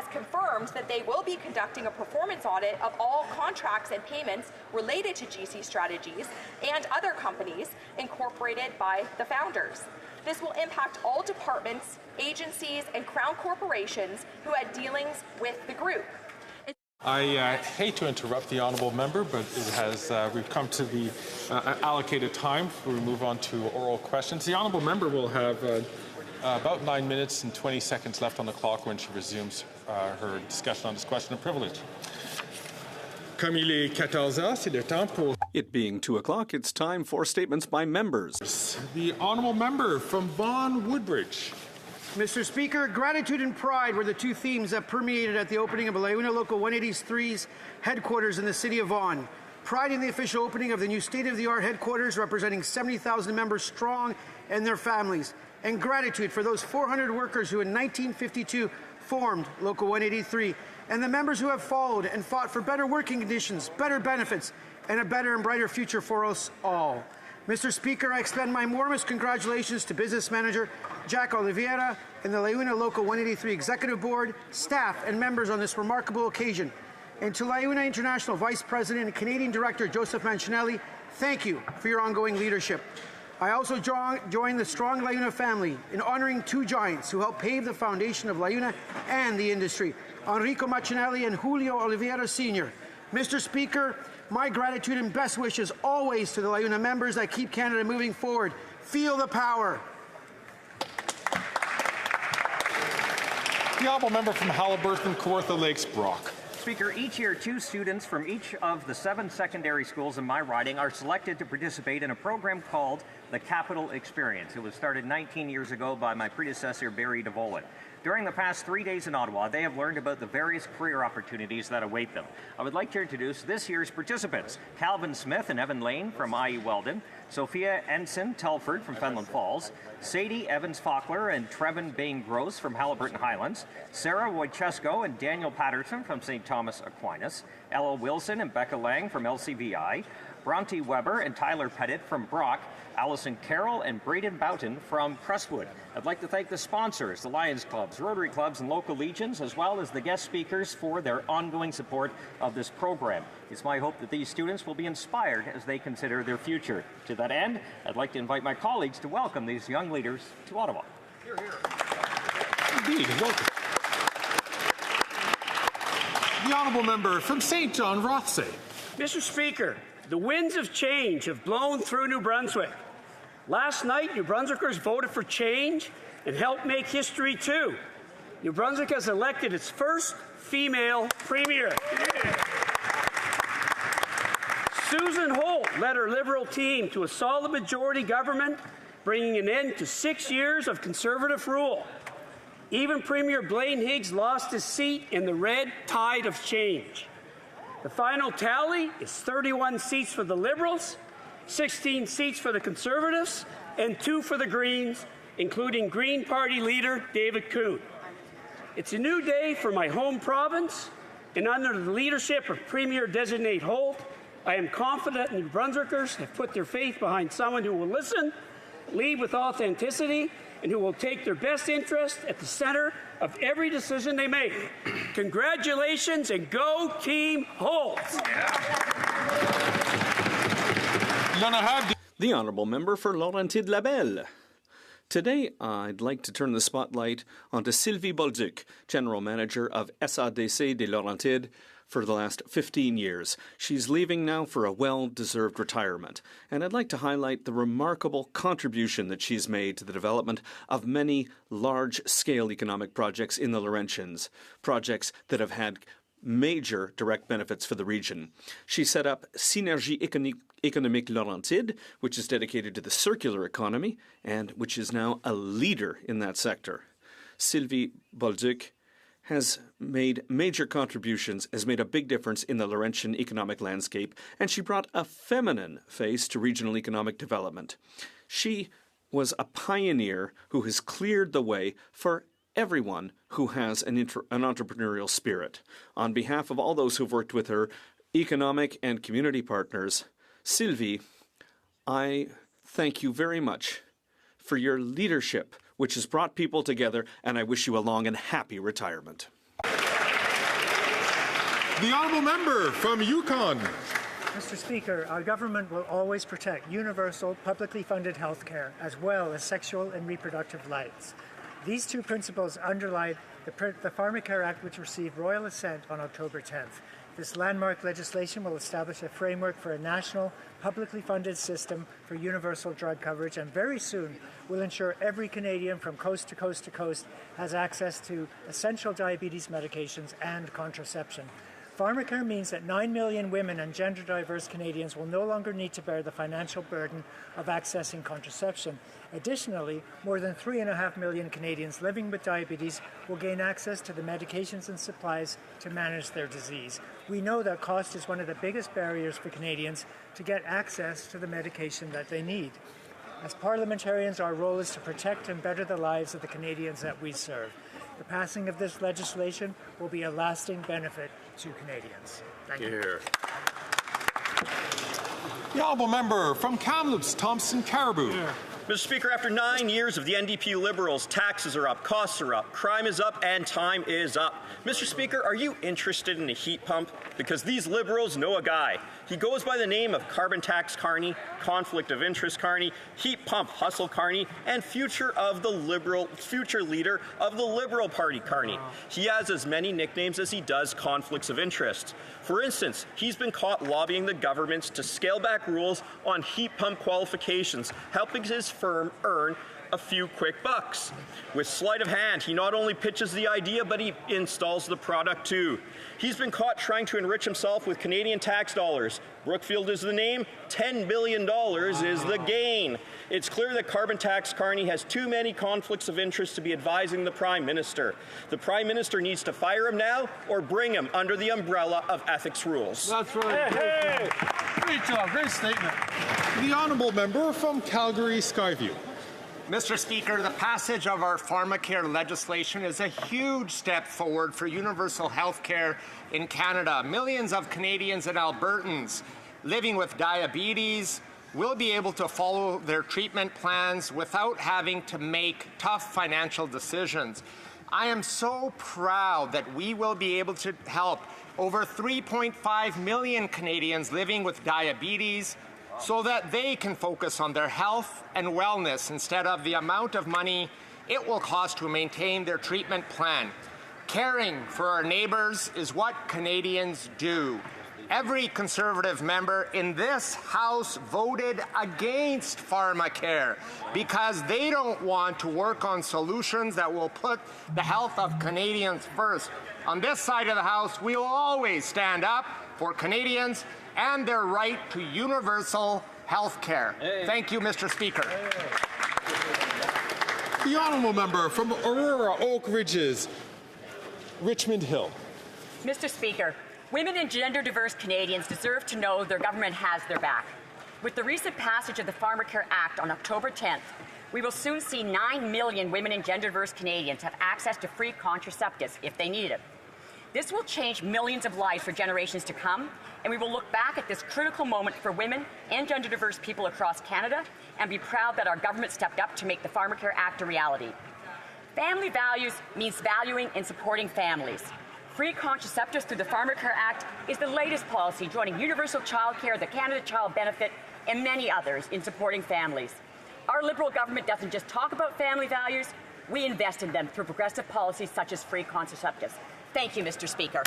has confirmed that they will be conducting a performance audit of all contracts and payments related to GC Strategies and other companies incorporated by the founders. This will impact all departments, agencies, and Crown corporations who had dealings with the group. I hate to interrupt the honourable member, but we've come to the allocated time. We move on to oral questions. The honourable member will have about 9 minutes and 20 seconds left on the clock when she resumes her discussion on this question of privilege. Comme il est 14 heures, c'est le temps pour... It being 2 o'clock, it's time for statements by members. The honourable member from Vaughan Woodbridge. Mr. Speaker, gratitude and pride were the two themes that permeated at the opening of LiUNA Local 183's headquarters in the city of Vaughan. Pride in the official opening of the new state-of-the-art headquarters representing 70,000 members strong and their families. And gratitude for those 400 workers who in 1952 formed Local 183 and the members who have followed and fought for better working conditions, better benefits, and a better and brighter future for us all. Mr. Speaker, I extend my warmest congratulations to Business Manager Jack Oliveira and the LiUNA Local 183 Executive Board, staff, and members on this remarkable occasion. And to LiUNA International Vice President and Canadian Director Joseph Mancinelli, thank you for your ongoing leadership. I also join the strong LiUNA family in honouring two giants who helped pave the foundation of LiUNA and the industry, Enrico Mancinelli and Julio Oliveira Sr. Mr. Speaker, my gratitude and best wishes always to the LiUNA members that keep Canada moving forward. Feel the power. The honourable member from Halliburton, Kawartha Lakes, Brock. Speaker, each year 2 students from each of the 7 secondary schools in my riding are selected to participate in a program called the Capital Experience. It was started 19 years ago by my predecessor, Barry DeVolen. During the past 3 days in Ottawa, they have learned about the various career opportunities that await them. I would like to introduce this year's participants: Calvin Smith and Evan Lane from IE Weldon, Sophia Ensign Telford from Fenland Falls, Sadie Evans-Faulkner and Trevin Bain-Gross from Halliburton Highlands, Sarah Wojciesko and Daniel Patterson from St. Thomas Aquinas, Ella Wilson and Becca Lang from LCVI, Bronte Weber and Tyler Pettit from Brock, Allison Carroll and Braden Boughton from Crestwood. I'd like to thank the sponsors, the Lions Clubs, Rotary Clubs, and local legions, as well as the guest speakers for their ongoing support of this program. It's my hope that these students will be inspired as they consider their future. To that end, I'd like to invite my colleagues to welcome these young leaders to Ottawa. Hear, hear. Indeed, welcome. The honourable member from St. John, Rothsay. Mr. Speaker, the winds of change have blown through New Brunswick. Last night, New Brunswickers voted for change and helped make history too. New Brunswick has elected its first female premier. Susan Holt led her Liberal team to a solid majority government, bringing an end to 6 years of Conservative rule. Even Premier Blaine Higgs lost his seat in the red tide of change. The final tally is 31 seats for the Liberals, 16 seats for the Conservatives, and 2 for the Greens, including Green Party leader David Coon. It's a new day for my home province, and under the leadership of Premier-designate Holt, I am confident New Brunswickers have put their faith behind someone who will listen, lead with authenticity, and who will take their best interest at the center of every decision they make. Congratulations and go Team Holt! The honourable member for Laurentide-Labelle. Today, I'd like to turn the spotlight onto Sylvie Bolduc, General Manager of SADC des Laurentides for the last 15 years. She's leaving now for a well-deserved retirement, and I'd like to highlight the remarkable contribution that she's made to the development of many large-scale economic projects in the Laurentians, projects that have had major direct benefits for the region. She set up Synergie Économique Laurentide, which is dedicated to the circular economy and which is now a leader in that sector. Sylvie Bolduc has made major contributions, has made a big difference in the Laurentian economic landscape, and she brought a feminine face to regional economic development. She was a pioneer who has cleared the way for everyone who has an entrepreneurial spirit. On behalf of all those who've worked with her, economic and community partners, Sylvie, I thank you very much for your leadership, which has brought people together, and I wish you a long and happy retirement. The honourable member from Yukon. Mr. Speaker, our government will always protect universal, publicly funded health care, as well as sexual and reproductive rights. These two principles underlie the Pharmacare Act, which received royal assent on October 10th. This landmark legislation will establish a framework for a national, publicly funded system for universal drug coverage, and very soon will ensure every Canadian from coast to coast to coast has access to essential diabetes medications and contraception. Pharmacare means that 9 million women and gender-diverse Canadians will no longer need to bear the financial burden of accessing contraception. Additionally, more than 3.5 million Canadians living with diabetes will gain access to the medications and supplies to manage their disease. We know that cost is one of the biggest barriers for Canadians to get access to the medication that they need. As parliamentarians, our role is to protect and better the lives of the Canadians that we serve. The passing of this legislation will be a lasting benefit to Canadians. Thank you. The honourable member from Kamloops, Thompson Caribou. Mr. Speaker, after 9 years of the NDP Liberals, taxes are up, costs are up, crime is up, and time is up. Mr. Speaker, are you interested in a heat pump? Because these Liberals know a guy. He goes by the name of Carbon Tax Carney, Conflict of Interest Carney, Heat Pump Hustle Carney, and future leader of the Liberal Party Carney. He has as many nicknames as he does conflicts of interest. For instance, he's been caught lobbying the governments to scale back rules on heat pump qualifications, helping his firm earn a few quick bucks. With sleight of hand, he not only pitches the idea, but he installs the product too. He's been caught trying to enrich himself with Canadian tax dollars. Brookfield is the name, $10 billion is the gain. It's clear that Carbon Tax Carney has too many conflicts of interest to be advising the Prime Minister. The Prime Minister needs to fire him now or bring him under the umbrella of ethics rules. That's right. Hey. Great job, great statement. The honourable member from Calgary Skyview. Mr. Speaker, the passage of our Pharmacare legislation is a huge step forward for universal health care in Canada. Millions of Canadians and Albertans living with diabetes will be able to follow their treatment plans without having to make tough financial decisions. I am so proud that we will be able to help over 3.5 million Canadians living with diabetes so that they can focus on their health and wellness instead of the amount of money it will cost to maintain their treatment plan. Caring for our neighbours is what Canadians do. Every Conservative member in this House voted against Pharmacare because they don't want to work on solutions that will put the health of Canadians first. On this side of the House, we will always stand up for Canadians and their right to universal health care. Thank you, Mr. Speaker. The honourable member from Aurora Oak Ridges, Richmond Hill. Mr. Speaker, women and gender-diverse Canadians deserve to know their government has their back. With the recent passage of the Pharmacare Act on October 10th, we will soon see 9 million women and gender-diverse Canadians have access to free contraceptives if they need it. This will change millions of lives for generations to come, and we will look back at this critical moment for women and gender-diverse people across Canada and be proud that our government stepped up to make the Pharmacare Act a reality. Family values means valuing and supporting families. Free contraceptives through the Pharmacare Act is the latest policy joining universal childcare, the Canada Child Benefit, and many others in supporting families. Our Liberal government doesn't just talk about family values, we invest in them through progressive policies such as free contraceptives. Thank you, Mr. Speaker.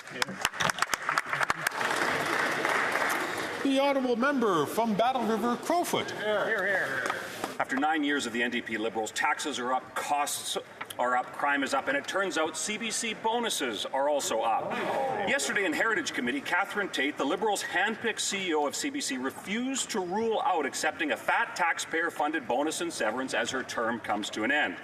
The honourable member from Battle River, Crowfoot. Here. After 9 years of the NDP Liberals, taxes are up, costs are up, crime is up, and it turns out CBC bonuses are also up. Yesterday in Heritage Committee, Catherine Tate, the Liberals' handpicked CEO of CBC, refused to rule out accepting a fat taxpayer-funded bonus and severance as her term comes to an end.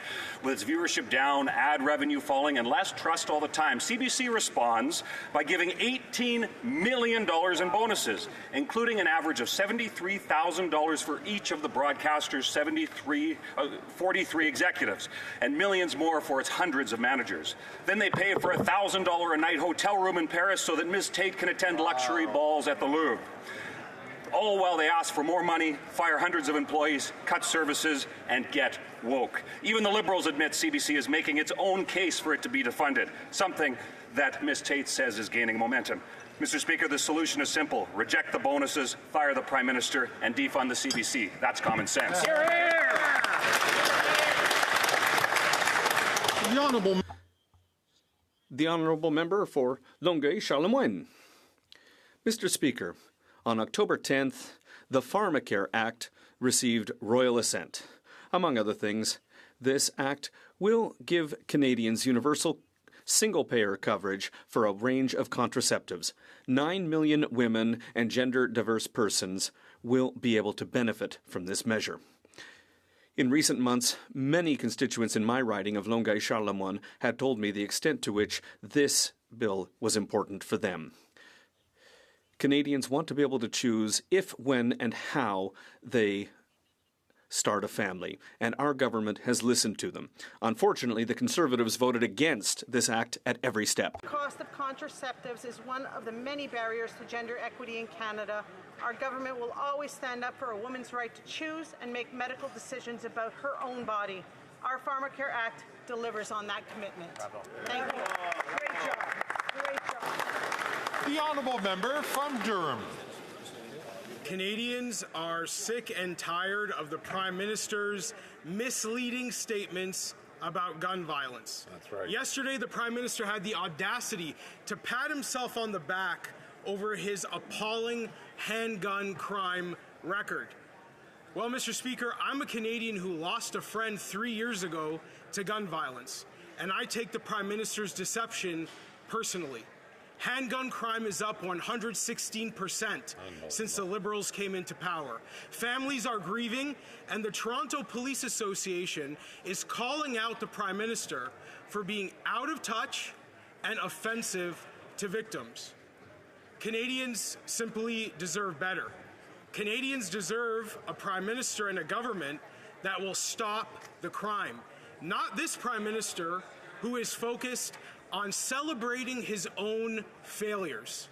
With its viewership down, ad revenue falling, and less trust all the time, CBC responds by giving $18 million in bonuses, including an average of $73,000 for each of the broadcaster's 43 executives, and millions more for its hundreds of managers. Then they pay for a $1,000 a night hotel room in Paris so that Ms. Tate can attend luxury balls at the Louvre. All while they ask for more money, fire hundreds of employees, cut services, and get woke. Even the Liberals admit CBC is making its own case for it to be defunded, something that Ms. Tate says is gaining momentum. Mr. Speaker, the solution is simple. Reject the bonuses, fire the Prime Minister, and defund the CBC. That's common sense. The Honourable Member for Longueuil-Charlemagne. Mr. Speaker, on October 10th, the Pharmacare Act received royal assent. Among other things, this act will give Canadians universal single-payer coverage for a range of contraceptives. 9 million women and gender-diverse persons will be able to benefit from this measure. In recent months, many constituents in my riding of Longueuil-Charlemagne had told me the extent to which this bill was important for them. Canadians want to be able to choose if, when, and how they start a family, and our government has listened to them. Unfortunately, the Conservatives voted against this act at every step. The cost of contraceptives is one of the many barriers to gender equity in Canada. Our government will always stand up for a woman's right to choose and make medical decisions about her own body. Our Pharmacare Act delivers on that commitment. Bravo. Thank you. Great job. Great job. The Honourable Member from Durham. Canadians are sick and tired of the Prime Minister's misleading statements about gun violence. That's right. Yesterday, the Prime Minister had the audacity to pat himself on the back over his appalling handgun crime record. Well, Mr. Speaker, I'm a Canadian who lost a friend 3 years ago to gun violence, and I take the Prime Minister's deception personally. Handgun crime is up 116% since the Liberals came into power. Families are grieving, and the Toronto Police Association is calling out the Prime Minister for being out of touch and offensive to victims. Canadians simply deserve better. Canadians deserve a Prime Minister and a government that will stop the crime. Not this Prime Minister who is focused on celebrating his own failures.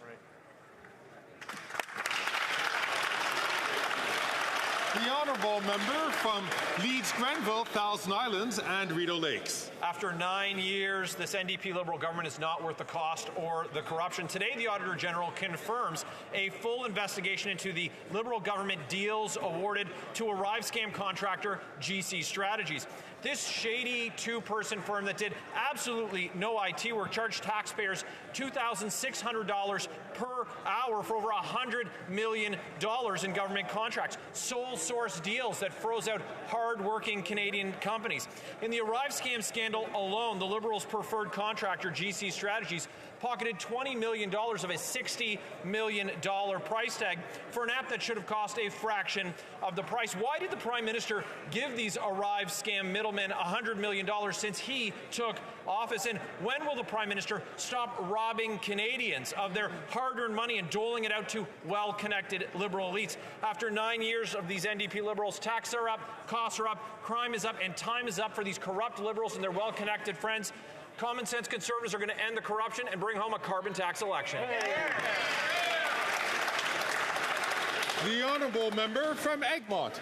The Honourable Member from Leeds, Grenville, Thousand Islands and Rideau Lakes. After 9 years, this NDP Liberal government is not worth the cost or the corruption. Today, the Auditor General confirms a full investigation into the Liberal government deals awarded to Arrive scam contractor GC Strategies. This shady two-person firm that did absolutely no IT work charged taxpayers $2,600 per hour for over $100 million in government contracts. Sole source deals that froze out hard-working Canadian companies. In the Arrive scam scandal alone, the Liberals' preferred contractor, GC Strategies, pocketed $20 million of a $60 million price tag for an app that should have cost a fraction of the price. Why did the Prime Minister give these Arrive scam middlemen $100 million since he took office? And when will the Prime Minister stop robbing Canadians of their hard-earned money and doling it out to well-connected Liberal elites? After 9 years of these NDP Liberals, taxes are up, costs are up, crime is up, and time is up for these corrupt Liberals and their well-connected friends. Common sense Conservatives are going to end the corruption and bring home a carbon tax election. The Honourable Member from Egmont.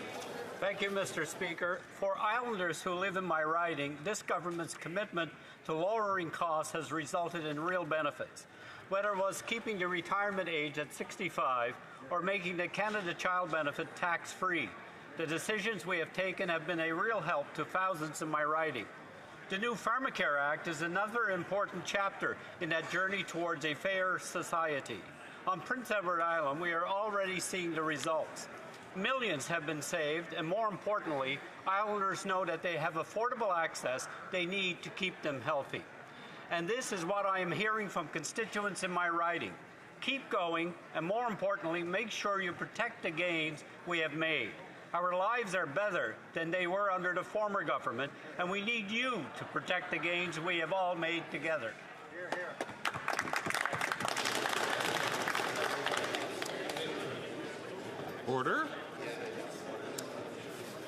Thank you, Mr. Speaker. For Islanders who live in my riding, this government's commitment to lowering costs has resulted in real benefits. Whether it was keeping the retirement age at 65 or making the Canada Child Benefit tax-free, the decisions we have taken have been a real help to thousands in my riding. The new Pharmacare Act is another important chapter in that journey towards a fair society. On Prince Edward Island, we are already seeing the results. Millions have been saved, and more importantly, Islanders know that they have affordable access they need to keep them healthy. And this is what I am hearing from constituents in my riding. Keep going, and more importantly, make sure you protect the gains we have made. Our lives are better than they were under the former government, and we need you to protect the gains we have all made together. Hear, hear. Order.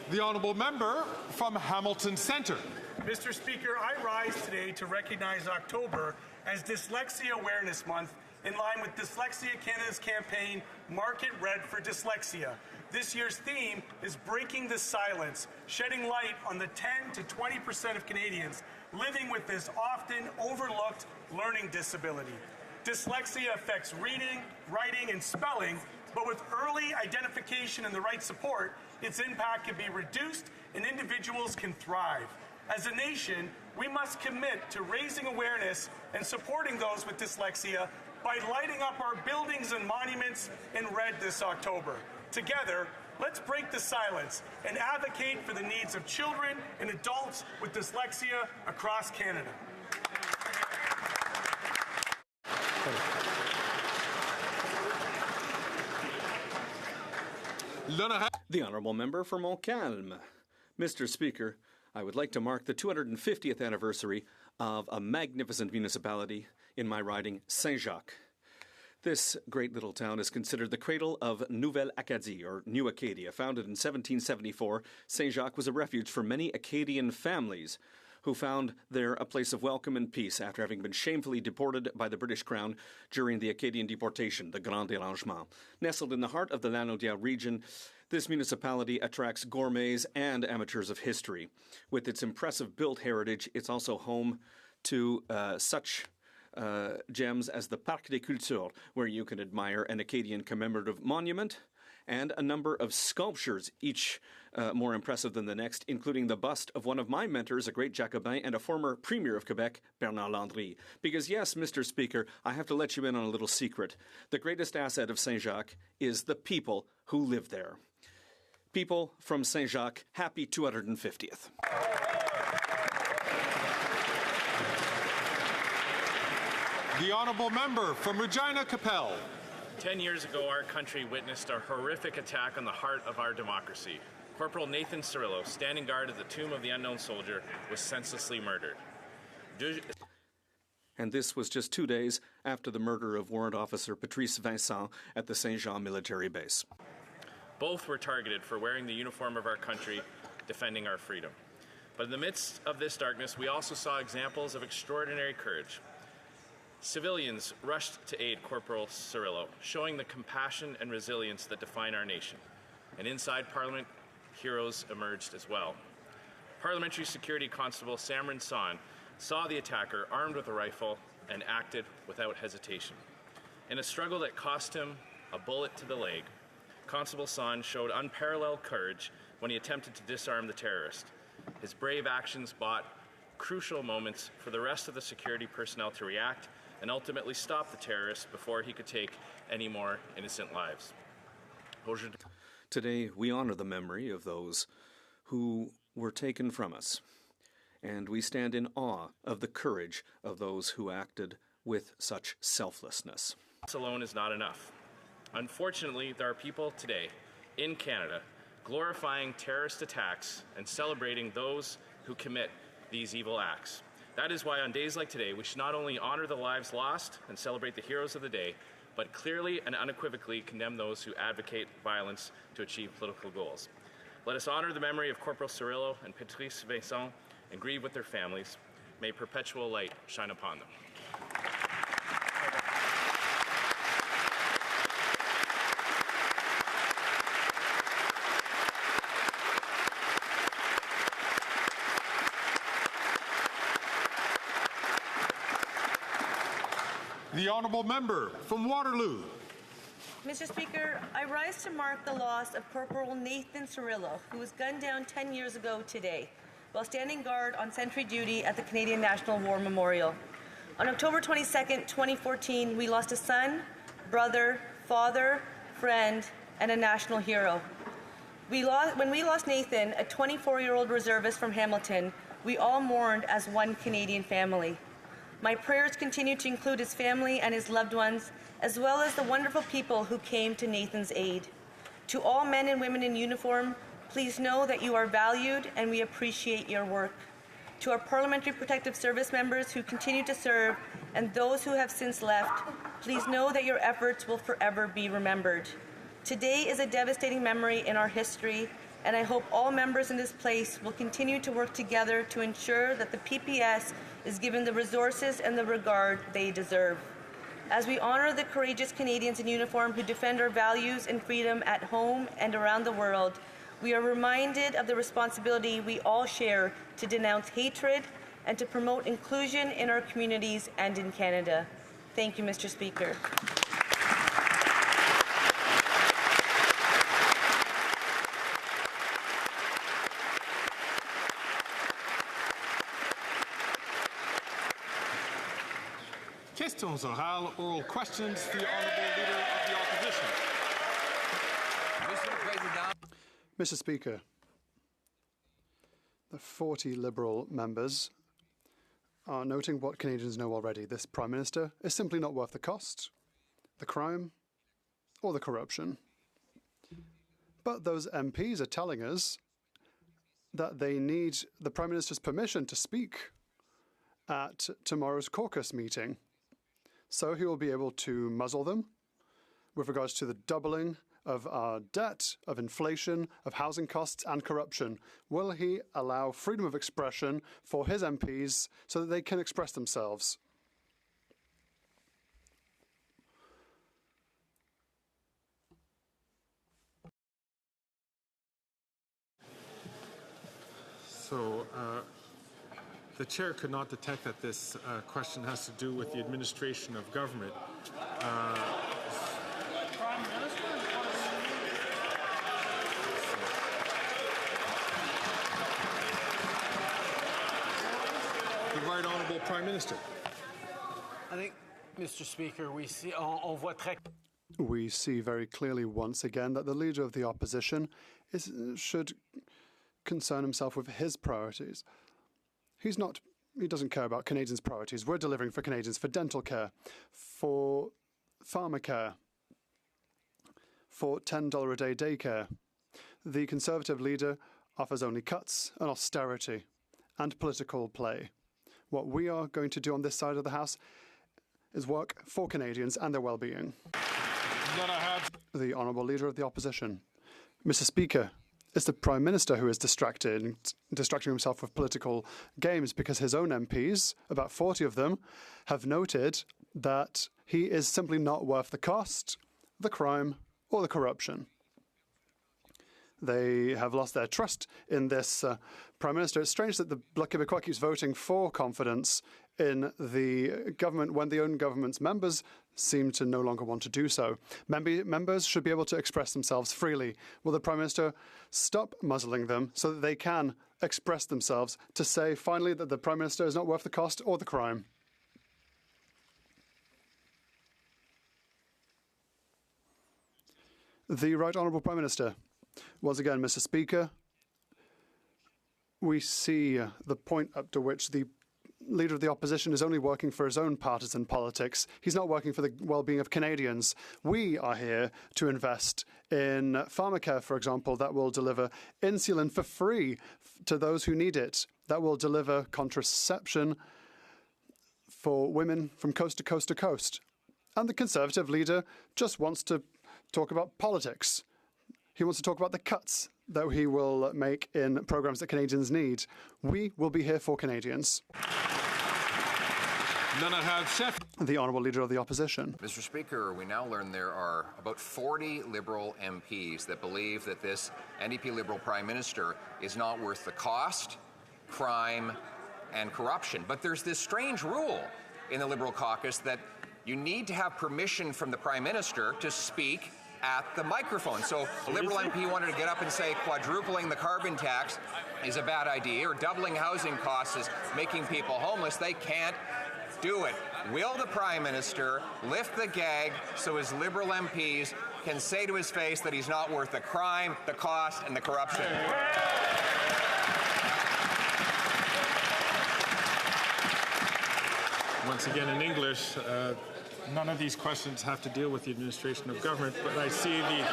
The Honourable Member from Hamilton Centre. Mr. Speaker, I rise today to recognize October as Dyslexia Awareness Month in line with Dyslexia Canada's campaign, Mark It Red for Dyslexia. This year's theme is Breaking the Silence, shedding light on the 10 to 20% of Canadians living with this often overlooked learning disability. Dyslexia affects reading, writing, and spelling, but with early identification and the right support, its impact can be reduced and individuals can thrive. As a nation, we must commit to raising awareness and supporting those with dyslexia by lighting up our buildings and monuments in red this October. Together, let's break the silence and advocate for the needs of children and adults with dyslexia across Canada. The Honourable Member for Montcalm. Mr. Speaker, I would like to mark the 250th anniversary of a magnificent municipality in my riding, Saint-Jacques. This great little town is considered the cradle of Nouvelle Acadie, or New Acadia. Founded in 1774, Saint-Jacques was a refuge for many Acadian families who found there a place of welcome and peace after having been shamefully deported by the British Crown during the Acadian deportation, the Grand Dérangement. Nestled in the heart of the Lanaudière region, this municipality attracts gourmets and amateurs of history. With its impressive built heritage, it's also home to such gems as the Parc des Cultures, where you can admire an Acadian commemorative monument and a number of sculptures, each more impressive than the next, including the bust of one of my mentors, a great Jacobin and a former Premier of Quebec, Bernard Landry. Because yes, Mr. Speaker, I have to let you in on a little secret. The greatest asset of Saint-Jacques is the people who live there. People from Saint-Jacques, happy 250th. The Honourable Member from Regina Capel. 10 years ago, our country witnessed a horrific attack on the heart of our democracy. Corporal Nathan Cirillo, standing guard at the tomb of the unknown soldier, was senselessly murdered. And this was just 2 days after the murder of Warrant Officer Patrice Vincent at the Saint-Jean military base. Both were targeted for wearing the uniform of our country, defending our freedom. But in the midst of this darkness, we also saw examples of extraordinary courage. Civilians rushed to aid Corporal Cirillo, showing the compassion and resilience that define our nation. And inside Parliament, heroes emerged as well. Parliamentary Security Constable Samron Son saw the attacker armed with a rifle and acted without hesitation. In a struggle that cost him a bullet to the leg, Constable Son showed unparalleled courage when he attempted to disarm the terrorist. His brave actions bought crucial moments for the rest of the security personnel to react and ultimately stop the terrorist before he could take any more innocent lives. Today, we honor the memory of those who were taken from us, and we stand in awe of the courage of those who acted with such selflessness. This alone is not enough. Unfortunately, there are people today in Canada glorifying terrorist attacks and celebrating those who commit these evil acts. That is why on days like today, we should not only honor the lives lost and celebrate the heroes of the day, but clearly and unequivocally condemn those who advocate violence to achieve political goals. Let us honor the memory of Corporal Cirillo and Patrice Vincent and grieve with their families. May perpetual light shine upon them. The Honourable Member from Waterloo. Mr. Speaker, I rise to mark the loss of Corporal Nathan Cirillo, who was gunned down 10 years ago today, while standing guard on sentry duty at the Canadian National War Memorial. On October 22, 2014, we lost a son, brother, father, friend, and a national hero. When we lost Nathan, a 24-year-old reservist from Hamilton, we all mourned as one Canadian family. My prayers continue to include his family and his loved ones, as well as the wonderful people who came to Nathan's aid. To all men and women in uniform, please know that you are valued and we appreciate your work. To our Parliamentary Protective Service members who continue to serve and those who have since left, please know that your efforts will forever be remembered. Today is a devastating memory in our history, and I hope all members in this place will continue to work together to ensure that the PPS is given the resources and the regard they deserve. As we honor the courageous Canadians in uniform who defend our values and freedom at home and around the world, we are reminded of the responsibility we all share to denounce hatred and to promote inclusion in our communities and in Canada. Thank you, Mr. Speaker. Questions orales, oral questions. The Honourable Leader of the Opposition. Mr. Speaker, the 40 Liberal members are noting what Canadians know already. This Prime Minister is simply not worth the cost, the crime, or the corruption. But those MPs are telling us that they need the Prime Minister's permission to speak at tomorrow's caucus meeting. So he will be able to muzzle them with regards to the doubling of our debt, of inflation, of housing costs and corruption. Will he allow freedom of expression for his MPs so that they can express themselves? So, the Chair could not detect that this question has to do with the administration of government. The Right Honourable Prime Minister. I think, Mr. Speaker, we see very clearly once again that the Leader of the Opposition should concern himself with his priorities. He doesn't care about Canadians' priorities. We're delivering for Canadians, for dental care, for pharmacare, for $10 a day daycare. The Conservative leader offers only cuts and austerity and political play. What we are going to do on this side of the House is work for Canadians and their well-being. The Honourable Leader of the Opposition. Mr. Speaker, it's the Prime Minister who is distracting himself with political games because his own MPs, about 40 of them, have noted that he is simply not worth the cost, the crime, or the corruption. They have lost their trust in this Prime Minister. It's strange that the Bloc Québécois keeps voting for confidence in the government when the own government's members seem to no longer want to do so. Members should be able to express themselves freely. Will the Prime Minister stop muzzling them so that they can express themselves to say finally that the Prime Minister is not worth the cost or the crime? The Right Honourable Prime Minister. Once again, Mr. Speaker, we see the point up to which the Leader of the Opposition is only working for his own partisan politics. He's not working for the well-being of Canadians. We are here to invest in pharmacare, for example, that will deliver insulin for free to those who need it, that will deliver contraception for women from coast to coast to coast. And the Conservative leader just wants to talk about politics. He wants to talk about the cuts that he will make in programs that Canadians need. We will be here for Canadians. The Honourable Leader of the Opposition. Mr. Speaker, we now learn there are about 40 Liberal MPs that believe that this NDP Liberal Prime Minister is not worth the cost, crime, and corruption. But there's this strange rule in the Liberal caucus that you need to have permission from the Prime Minister to speak at the microphone. So a Liberal MP wanted to get up and say quadrupling the carbon tax is a bad idea or doubling housing costs is making people homeless. They can't do it. Will the Prime Minister lift the gag so his Liberal MPs can say to his face that he's not worth the crime, the cost, and the corruption? Once again in English, none of these questions have to deal with the administration of government, but I see the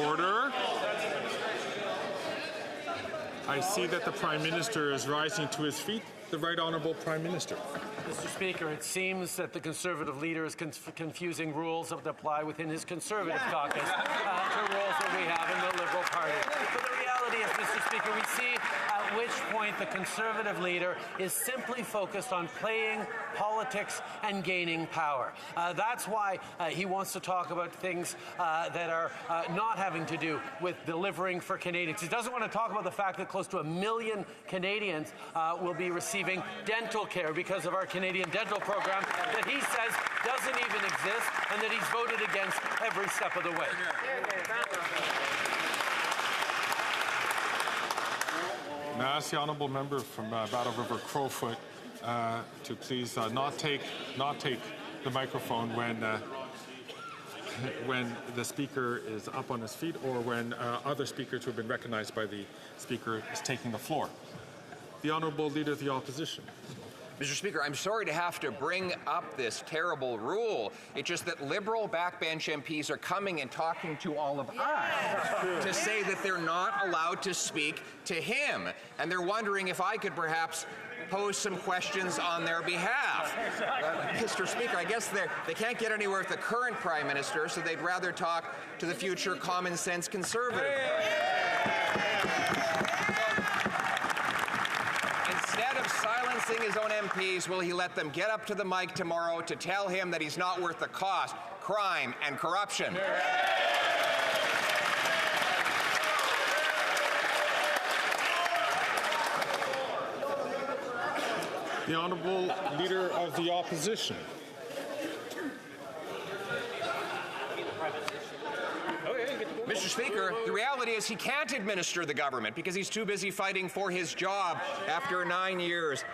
order. I see that the Prime Minister is rising to his feet. The Right Honourable Prime Minister. Mr. Speaker, it seems that the Conservative leader is confusing rules that apply within his Conservative caucus to rules that we have in the Liberal Party. But the reality is, Mr. Speaker, we see at at which point the Conservative leader is simply focused on playing politics and gaining power. That's why he wants to talk about things that are not having to do with delivering for Canadians. He doesn't want to talk about the fact that close to 1 million Canadians will be receiving dental care because of our Canadian dental program that he says doesn't even exist and that he's voted against every step of the way. May I ask the honourable member from Battle River Crowfoot to please not take the microphone when the speaker is up on his feet or when other speakers who have been recognized by the speaker is taking the floor. The honourable leader of the opposition. Mr. Speaker, I'm sorry to have to bring up this terrible rule. It's just that Liberal backbench MPs are coming and talking to all of us to say that they're not allowed to speak to him. And they're wondering if I could perhaps pose some questions on their behalf. Mr. Speaker, I guess they can't get anywhere with the current Prime Minister, so they'd rather talk to the future common sense Conservative. Instead of silencing his own MPs, will he let them get up to the mic tomorrow to tell him that he's not worth the cost, crime, and corruption? The honourable leader of the opposition. Mr. Speaker, the reality is he can't administer the government because he's too busy fighting for his job after 9 years.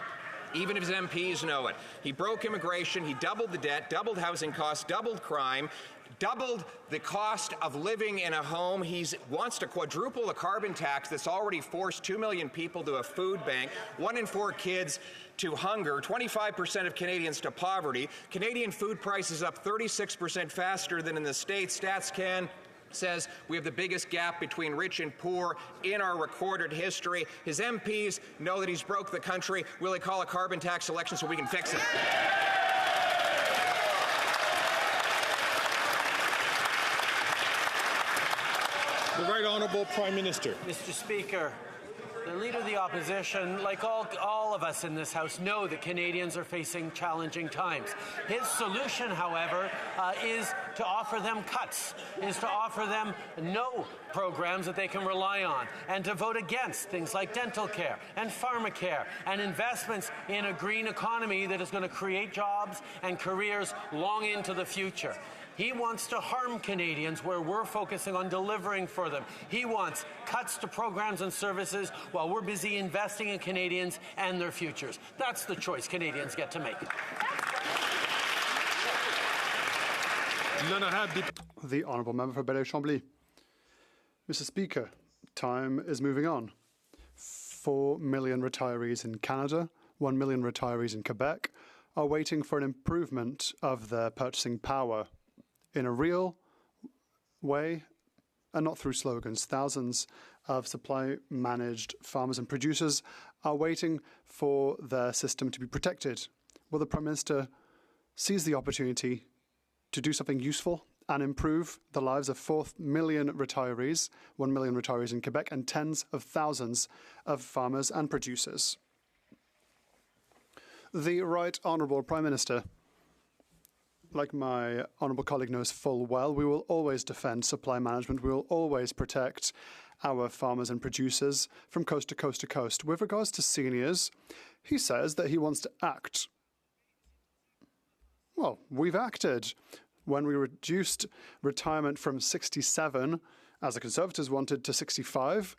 Even if his MPs know it. He broke immigration, he doubled the debt, doubled housing costs, doubled crime, doubled the cost of living in a home. He wants to quadruple the carbon tax that's already forced 2 million people to a food bank, 1 in 4 kids to hunger, 25% of Canadians to poverty. Canadian food prices up 36% faster than in the States. StatsCan says we have the biggest gap between rich and poor in our recorded history. His MPs know that he's broke the country. Will they call a carbon tax election so we can fix it? The Right Honourable Prime Minister. Mr. Speaker, the Leader of the Opposition, like all of us in this House, know that Canadians are facing challenging times. His solution, however, is to offer them cuts, is to offer them no programs that they can rely on, and to vote against things like dental care and pharmacare and investments in a green economy that is going to create jobs and careers long into the future. He wants to harm Canadians where we're focusing on delivering for them. He wants cuts to programs and services while we're busy investing in Canadians and their futures. That's the choice Canadians get to make. The Honourable Member for Belleuil-Chambly. Mr. Speaker, time is moving on. 4 million retirees in Canada, 1 million retirees in Quebec are waiting for an improvement of their purchasing power in a real way and not through slogans. Thousands of supply-managed farmers and producers are waiting for their system to be protected. Will the Prime Minister seize the opportunity to do something useful and improve the lives of 4 million retirees, 1 million retirees in Quebec, and tens of thousands of farmers and producers? The Right Honourable Prime Minister. Like my honourable colleague knows full well, we will always defend supply management. We will always protect our farmers and producers from coast to coast to coast. With regards to seniors, he says that he wants to act. Well, we've acted. When we reduced retirement from 67, as the Conservatives wanted, to 65,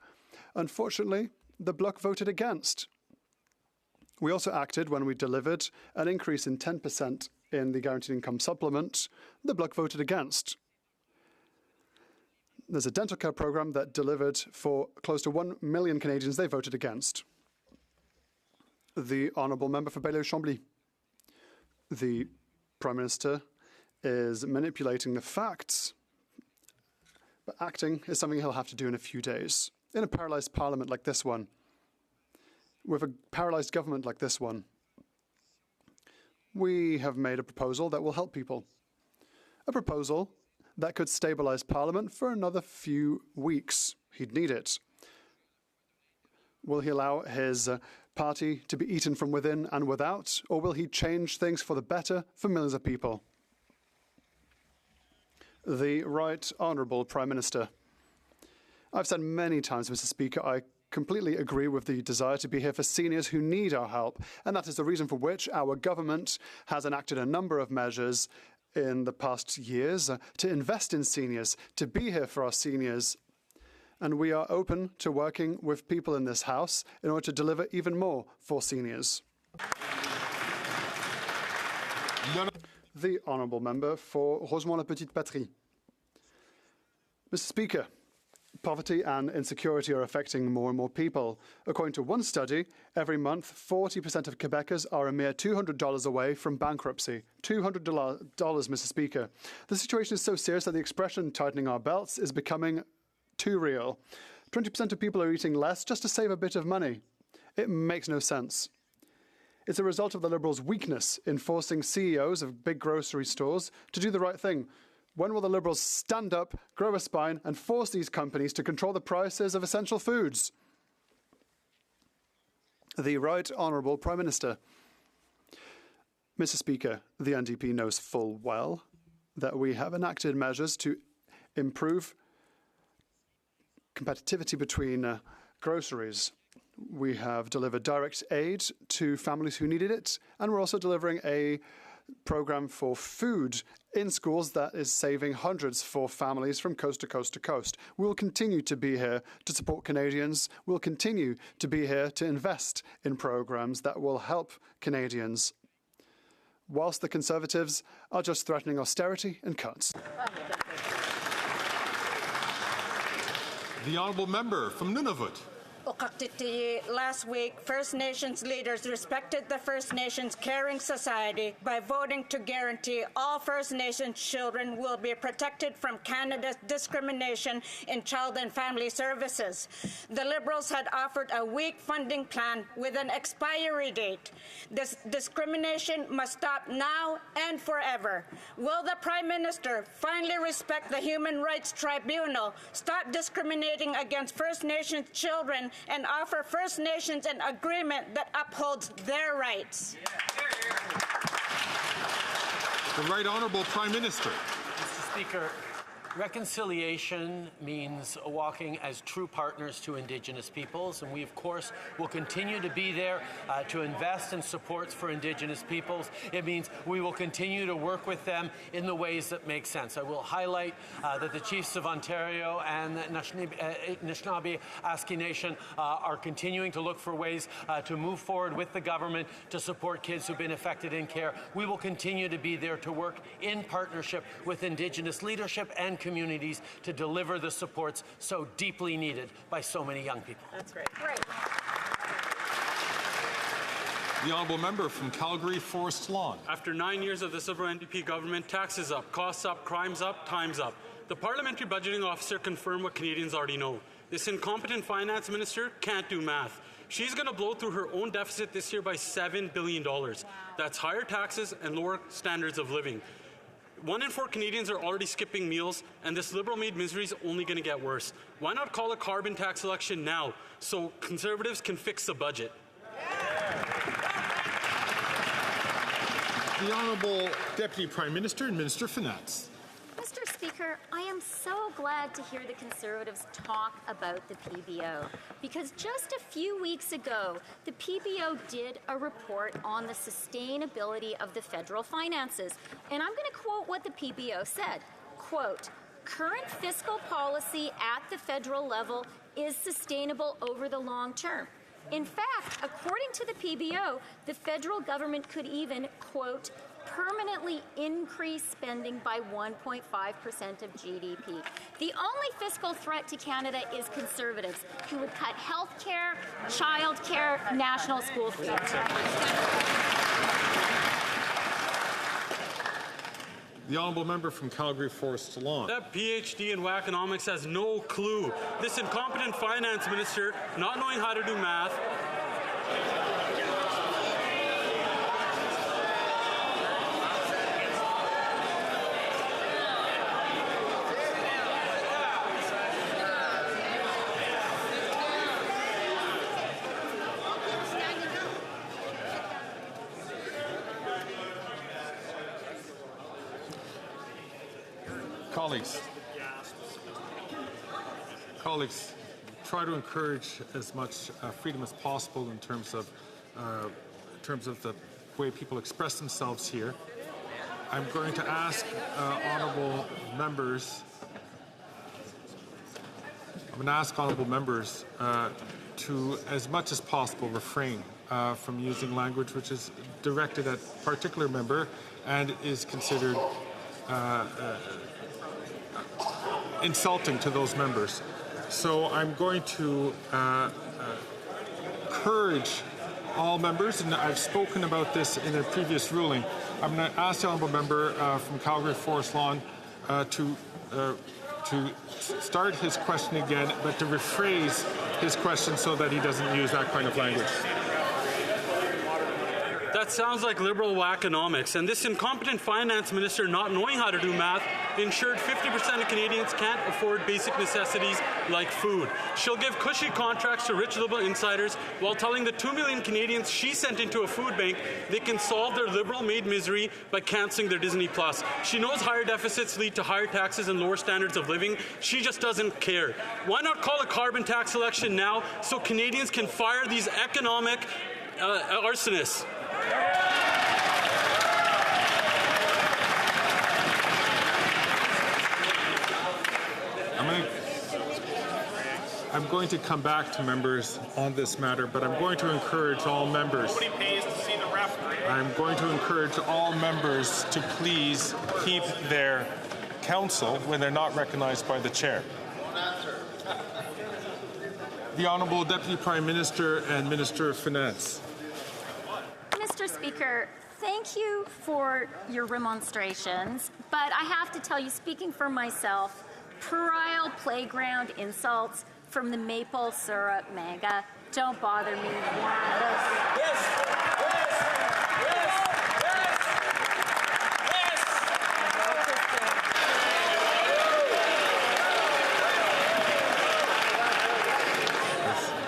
unfortunately, the Bloc voted against. We also acted when we delivered an increase in 10% in the Guaranteed Income Supplement. The Bloc voted against. There's a dental care programme that delivered for close to 1 million Canadians. They voted against. The Honourable Member for Belleuil-Chambly. The Prime Minister is manipulating the facts, but acting is something he'll have to do in a few days. In a paralysed parliament like this one, with a paralysed government like this one, we have made a proposal that will help people. A proposal that could stabilise Parliament for another few weeks. He'd need it. Will he allow his party to be eaten from within and without, or will he change things for the better for millions of people? The Right Honourable Prime Minister. I've said many times, Mr. Speaker, I completely agree with the desire to be here for seniors who need our help, and that is the reason for which our government has enacted a number of measures in the past years to invest in seniors, to be here for our seniors. And we are open to working with people in this House in order to deliver even more for seniors. The Honourable Member for Rosemont-la-Petite-Patrie. Mr. Speaker, poverty and insecurity are affecting more and more people. According to one study, every month 40% of Quebecers are a mere $200 away from bankruptcy. $200, Mr. Speaker. The situation is so serious that the expression tightening our belts is becoming too real. 20% of people are eating less just to save a bit of money. It makes no sense. It's a result of the Liberals' weakness in forcing CEOs of big grocery stores to do the right thing. When will the Liberals stand up, grow a spine, and force these companies to control the prices of essential foods? The Right Honourable Prime Minister. Mr. Speaker, the NDP knows full well that we have enacted measures to improve competitivity between groceries. We have delivered direct aid to families who needed it, and we're also delivering a program for food in schools that is saving hundreds for families from coast to coast to coast. We will continue to be here to support Canadians. We'll continue to be here to invest in programs that will help Canadians, whilst the Conservatives are just threatening austerity and cuts. The Honourable Member from Nunavut. Last week, First Nations leaders respected the First Nations Caring Society by voting to guarantee all First Nations children will be protected from Canada's discrimination in child and family services. The Liberals had offered a weak funding plan with an expiry date. This discrimination must stop now and forever. Will the Prime Minister finally respect the Human Rights Tribunal, stop discriminating against First Nations children, and offer First Nations an agreement that upholds their rights? The Right Honourable Prime Minister. Mr. Speaker, reconciliation means walking as true partners to Indigenous peoples, and we, of course, will continue to be there to invest in supports for Indigenous peoples. It means we will continue to work with them in the ways that make sense. I will highlight that the Chiefs of Ontario and the Anishinaabe Aski Nation are continuing to look for ways to move forward with the government to support kids who've been affected in care. We will continue to be there to work in partnership with Indigenous leadership and communities to deliver the supports so deeply needed by so many young people. That's great. Great. The Honourable Member from Calgary Forest Lawn. After 9 years of this Liberal NDP government, taxes up, costs up, crimes up, time's up. The Parliamentary Budgeting Officer confirmed what Canadians already know. This incompetent finance minister can't do math. She's going to blow through her own deficit this year by $7 billion. That's higher taxes and lower standards of living. 1 in 4 Canadians are already skipping meals, and this Liberal-made misery is only going to get worse. Why not call a carbon tax election now so Conservatives can fix the budget? The Honourable Deputy Prime Minister and Minister of Finance. Mr. Speaker, I am so glad to hear the Conservatives talk about the PBO, because just a few weeks ago, the PBO did a report on the sustainability of the federal finances. And I'm going to quote what the PBO said, quote, "Current fiscal policy at the federal level is sustainable over the long term. In fact, according to the PBO, the federal government could even, quote, permanently increase spending by 1.5% of GDP. The only fiscal threat to Canada is Conservatives, who would cut health care, child care, national school fees." The Honourable Member from Calgary Forest Lawn. That PhD in wackonomics has no clue. This incompetent finance minister, not knowing how to do math, Colleagues, try to encourage as much freedom as possible in terms of the way people express themselves here. I'm going to ask honourable members. To, as much as possible, refrain from using language which is directed at a particular member and is considered insulting to those members. So I'm going to encourage all members, and I've spoken about this in a previous ruling. I'm going to ask the honourable member from Calgary Forest Lawn to start his question again, but to rephrase his question so that he doesn't use that kind of language. That sounds like liberal wackonomics, and this incompetent finance minister not knowing how to do math ensured 50% of Canadians can't afford basic necessities like food. She'll give cushy contracts to rich liberal insiders while telling the 2 million Canadians she sent into a food bank they can solve their liberal-made misery by cancelling their Disney+. She knows higher deficits lead to higher taxes and lower standards of living. She just doesn't care. Why not call a carbon tax election now so Canadians can fire these economic arsonists? I'm going to come back to members on this matter, but I'm going to encourage all members. Nobody pays to see the referee. I'm going to encourage all members to please keep their counsel when they're not recognized by the chair. The Honourable Deputy Prime Minister and Minister of Finance. Mr. Speaker, thank you for your remonstrations, but I have to tell you, speaking for myself, puerile playground insults from the maple syrup mega don't bother me one bit. Yes!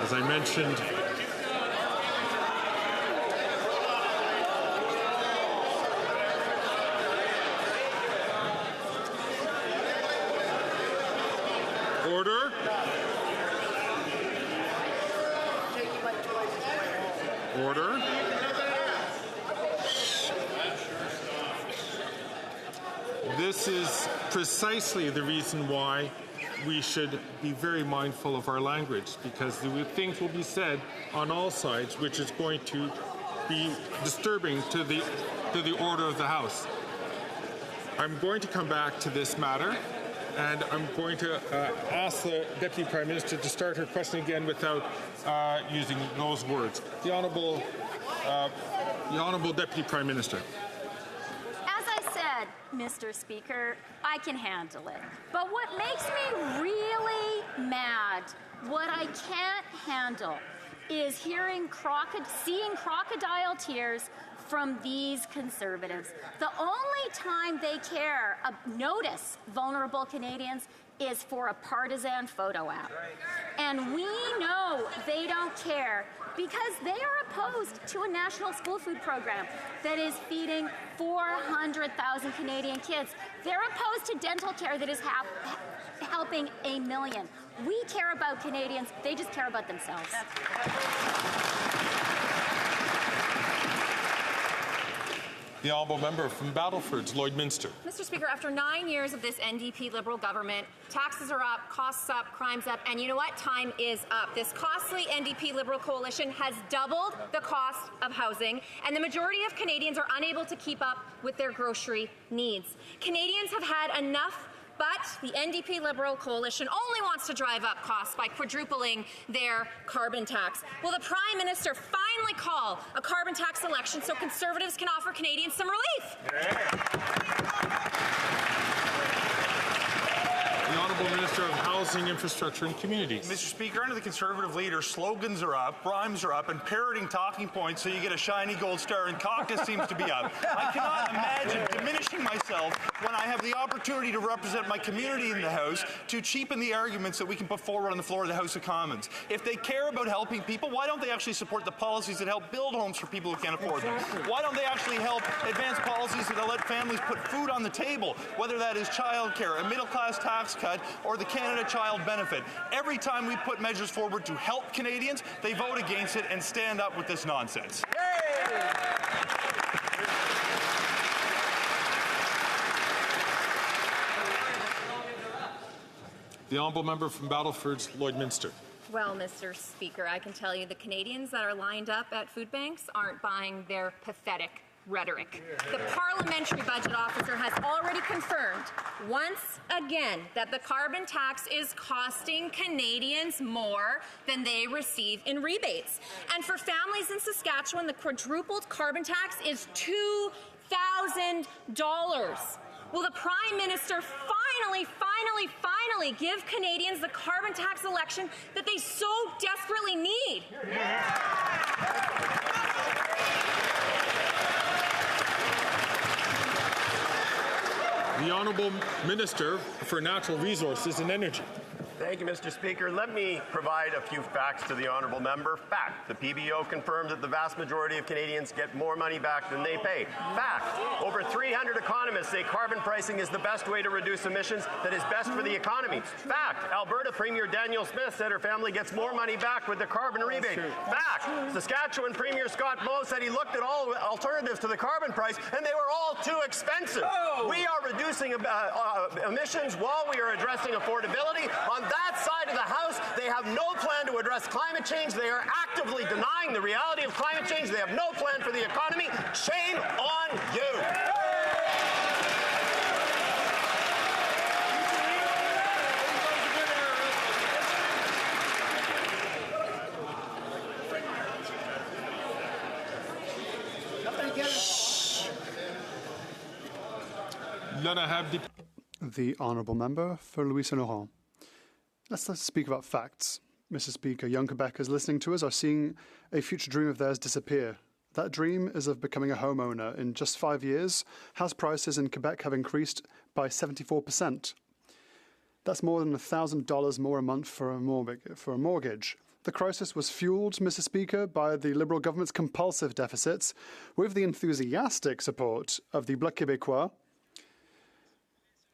As I mentioned, order. Order. This is precisely the reason why we should be very mindful of our language, because things will be said on all sides which is going to be disturbing to the order of the House. I'm going to come back to this matter, and I'm going to ask the Deputy Prime Minister to start her question again without using those words. The Honourable Deputy Prime Minister. As I said, Mr. Speaker, I can handle it. But what makes me really mad, what I can't handle, is seeing crocodile tears from these Conservatives. The only time they care, notice vulnerable Canadians, is for a partisan photo op. And we know they don't care because they are opposed to a national school food program that is feeding 400,000 Canadian kids. They're opposed to dental care that is helping 1 million. We care about Canadians, they just care about themselves. The Honourable Member from Battleford's Lloydminster. Mr. Speaker, after 9 years of this NDP Liberal government, taxes are up, costs up, crime's up, and you know what? Time is up. This costly NDP Liberal coalition has doubled the cost of housing, and the majority of Canadians are unable to keep up with their grocery needs. Canadians have had enough. But the NDP Liberal coalition only wants to drive up costs by quadrupling their carbon tax. Will the Prime Minister finally call a carbon tax election so Conservatives can offer Canadians some relief? The Honourable Minister of Housing, Infrastructure and Communities. Mr. Speaker, under the Conservative leader, slogans are up, rhymes are up, and parroting talking points so you get a shiny gold star and caucus seems to be up. I cannot imagine diminishing myself when I have the opportunity to represent my community in the House to cheapen the arguments that we can put forward on the floor of the House of Commons. If they care about helping people, why don't they actually support the policies that help build homes for people who can't afford them? Why don't they actually help advance policies that let families put food on the table, whether that is childcare, a middle-class tax cut, or the Canada Child Benefit? Every time we put measures forward to help Canadians, they vote against it and stand up with this nonsense. The Honourable Member from Battleford's Lloydminster. Well, Mr. Speaker, I can tell you the Canadians that are lined up at food banks aren't buying their pathetic rhetoric. The Parliamentary Budget Officer has already confirmed once again that the carbon tax is costing Canadians more than they receive in rebates. And for families in Saskatchewan, the quadrupled carbon tax is $2,000. Will the Prime Minister finally give Canadians the carbon tax election that they so desperately need? The Honourable Minister for Natural Resources and Energy. Thank you, Mr. Speaker. Let me provide a few facts to the honourable member. Fact, the PBO confirmed that the vast majority of Canadians get more money back than they pay. Fact, over 300 economists say carbon pricing is the best way to reduce emissions that is best for the economy. Fact, Alberta Premier Danielle Smith said her family gets more money back with the carbon rebate. Fact, Saskatchewan Premier Scott Moe said he looked at all alternatives to the carbon price and they were all too expensive. We are reducing emissions while we are addressing affordability. On that side of the House, they have no plan to address climate change. They are actively denying the reality of climate change. They have no plan for the economy. Shame on you. The Honourable Member for Louis Saint Laurent. Let's speak about facts. Mr. Speaker, young Quebecers listening to us are seeing a future dream of theirs disappear. That dream is of becoming a homeowner. In just 5 years, house prices in Quebec have increased by 74%. That's more than $1,000 more a month for a mortgage. The crisis was fueled, Mr. Speaker, by the Liberal government's compulsive deficits, with the enthusiastic support of the Bloc Québécois.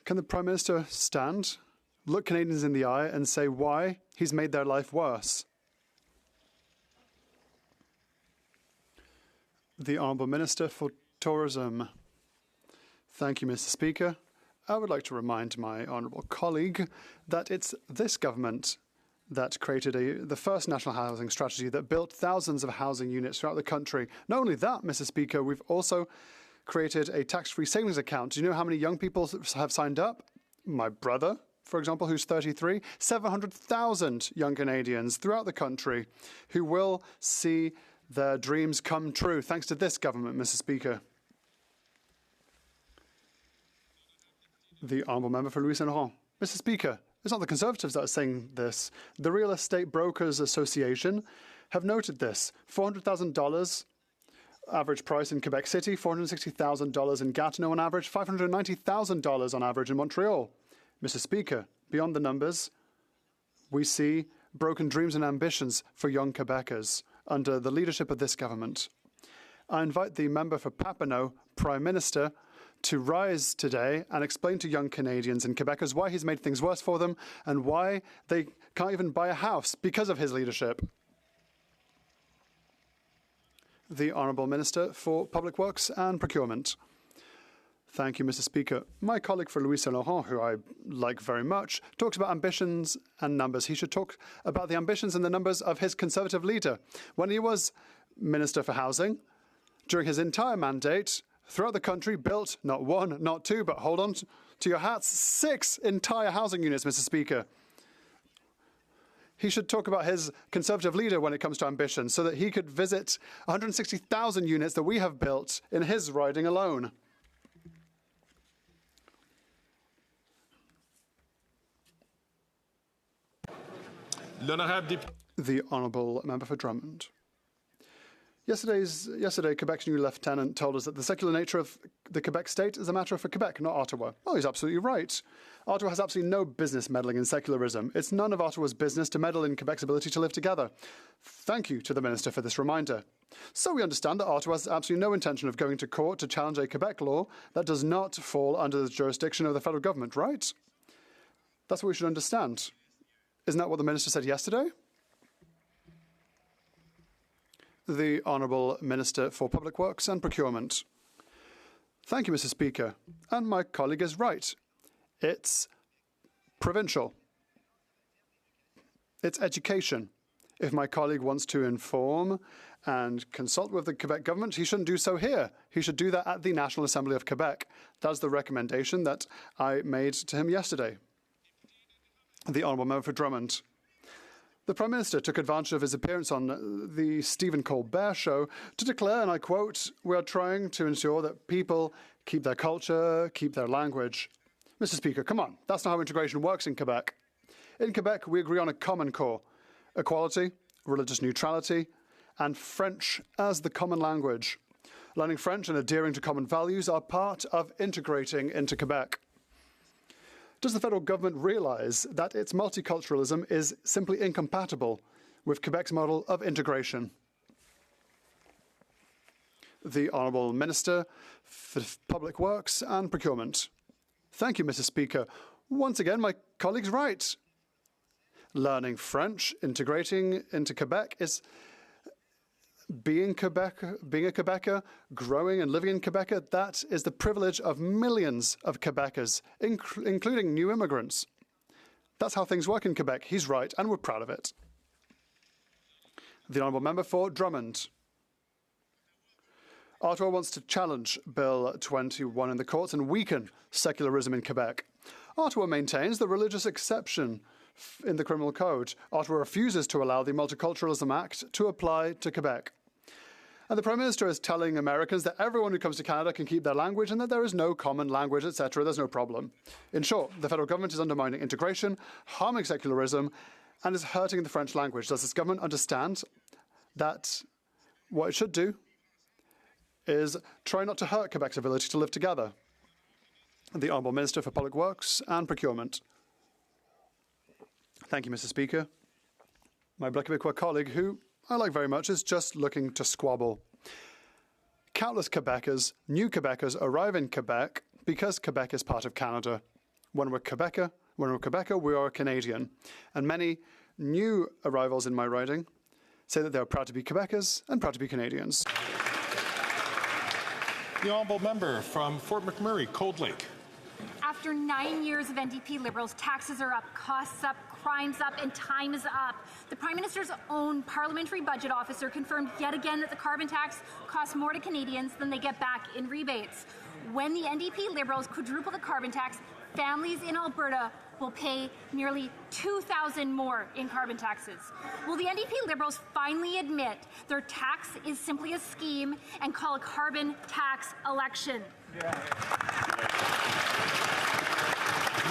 Can the Prime Minister stand, look Canadians in the eye and say why he's made their life worse? The Honourable Minister for Tourism. Thank you, Mr. Speaker. I would like to remind my honourable colleague that it's this government that created the first national housing strategy that built thousands of housing units throughout the country. Not only that, Mr. Speaker, we've also created a tax-free savings account. Do you know how many young people have signed up? My brother, for example, who's 33, 700,000 young Canadians throughout the country who will see their dreams come true thanks to this government, Mr. Speaker. The Honourable Member for Louis Saint Laurent. Mr. Speaker, it's not the Conservatives that are saying this. The Real Estate Brokers Association have noted this. $400,000 average price in Quebec City, $460,000 in Gatineau on average, $590,000 on average in Montreal. Mr. Speaker, beyond the numbers, we see broken dreams and ambitions for young Quebecers under the leadership of this government. I invite the member for Papineau, Prime Minister, to rise today and explain to young Canadians and Quebecers why he's made things worse for them and why they can't even buy a house because of his leadership. The Honourable Minister for Public Works and Procurement. Thank you, Mr. Speaker. My colleague for Louis Saint Laurent, who I like very much, talks about ambitions and numbers. He should talk about the ambitions and the numbers of his Conservative leader. When he was Minister for Housing, during his entire mandate, throughout the country, built not one, not two, but hold on to your hats, 6 entire housing units, Mr. Speaker. He should talk about his Conservative leader when it comes to ambition, so that he could visit 160,000 units that we have built in his riding alone. The Honourable Member for Drummond. Yesterday, Quebec's new lieutenant told us that the secular nature of the Quebec state is a matter for Quebec, not Ottawa. Well, he's absolutely right. Ottawa has absolutely no business meddling in secularism. It's none of Ottawa's business to meddle in Quebec's ability to live together. Thank you to the Minister for this reminder. So we understand that Ottawa has absolutely no intention of going to court to challenge a Quebec law that does not fall under the jurisdiction of the federal government, right? That's what we should understand. Isn't that what the Minister said yesterday? The Honourable Minister for Public Works and Procurement. Thank you, Mr. Speaker. And my colleague is right. It's provincial. It's education. If my colleague wants to inform and consult with the Quebec government, he shouldn't do so here. He should do that at the National Assembly of Quebec. That's the recommendation that I made to him yesterday. The Honourable Member for Drummond. The Prime Minister took advantage of his appearance on the Stephen Colbert show to declare, and I quote, "We are trying to ensure that people keep their culture, keep their language." Mr. Speaker, come on, that's not how integration works in Quebec. In Quebec, we agree on a common core: equality, religious neutrality, and French as the common language. Learning French and adhering to common values are part of integrating into Quebec. Does the federal government realise that its multiculturalism is simply incompatible with Quebec's model of integration? The Honourable Minister for Public Works and Procurement. Thank you, Mr. Speaker. Once again, my colleague's right. Learning French, integrating into Quebec is being a Quebecer, growing and living in Quebec. That is the privilege of millions of Quebecers, including new immigrants. That's how things work in Quebec. He's right, and we're proud of it. The Honourable Member for Drummond. Ottawa wants to challenge Bill 21 in the courts and weaken secularism in Quebec. Ottawa maintains the religious exception in the Criminal Code. Ottawa refuses to allow the Multiculturalism Act to apply to Quebec. And the Prime Minister is telling Americans that everyone who comes to Canada can keep their language and that there is no common language, etc. There's no problem. In short, the federal government is undermining integration, harming secularism, and is hurting the French language. Does this government understand that what it should do is try not to hurt Quebec's ability to live together? The Honourable Minister for Public Works and Procurement. Thank you, Mr. Speaker. My Black Quebecois colleague, who I like very much, is just looking to squabble. Countless Quebecers, new Quebecers, arrive in Quebec because Quebec is part of Canada. When we're Quebecer, we are Canadian. And many new arrivals in my riding say that they are proud to be Quebecers and proud to be Canadians. The Honourable Member from Fort McMurray, Cold Lake. After 9 years of NDP Liberals, taxes are up, costs up, crimes up, and time is up. The Prime Minister's own parliamentary budget officer confirmed yet again that the carbon tax costs more to Canadians than they get back in rebates. When the NDP Liberals quadruple the carbon tax, families in Alberta will pay nearly $2,000 more in carbon taxes. Will the NDP Liberals finally admit their tax is simply a scheme and call a carbon tax election?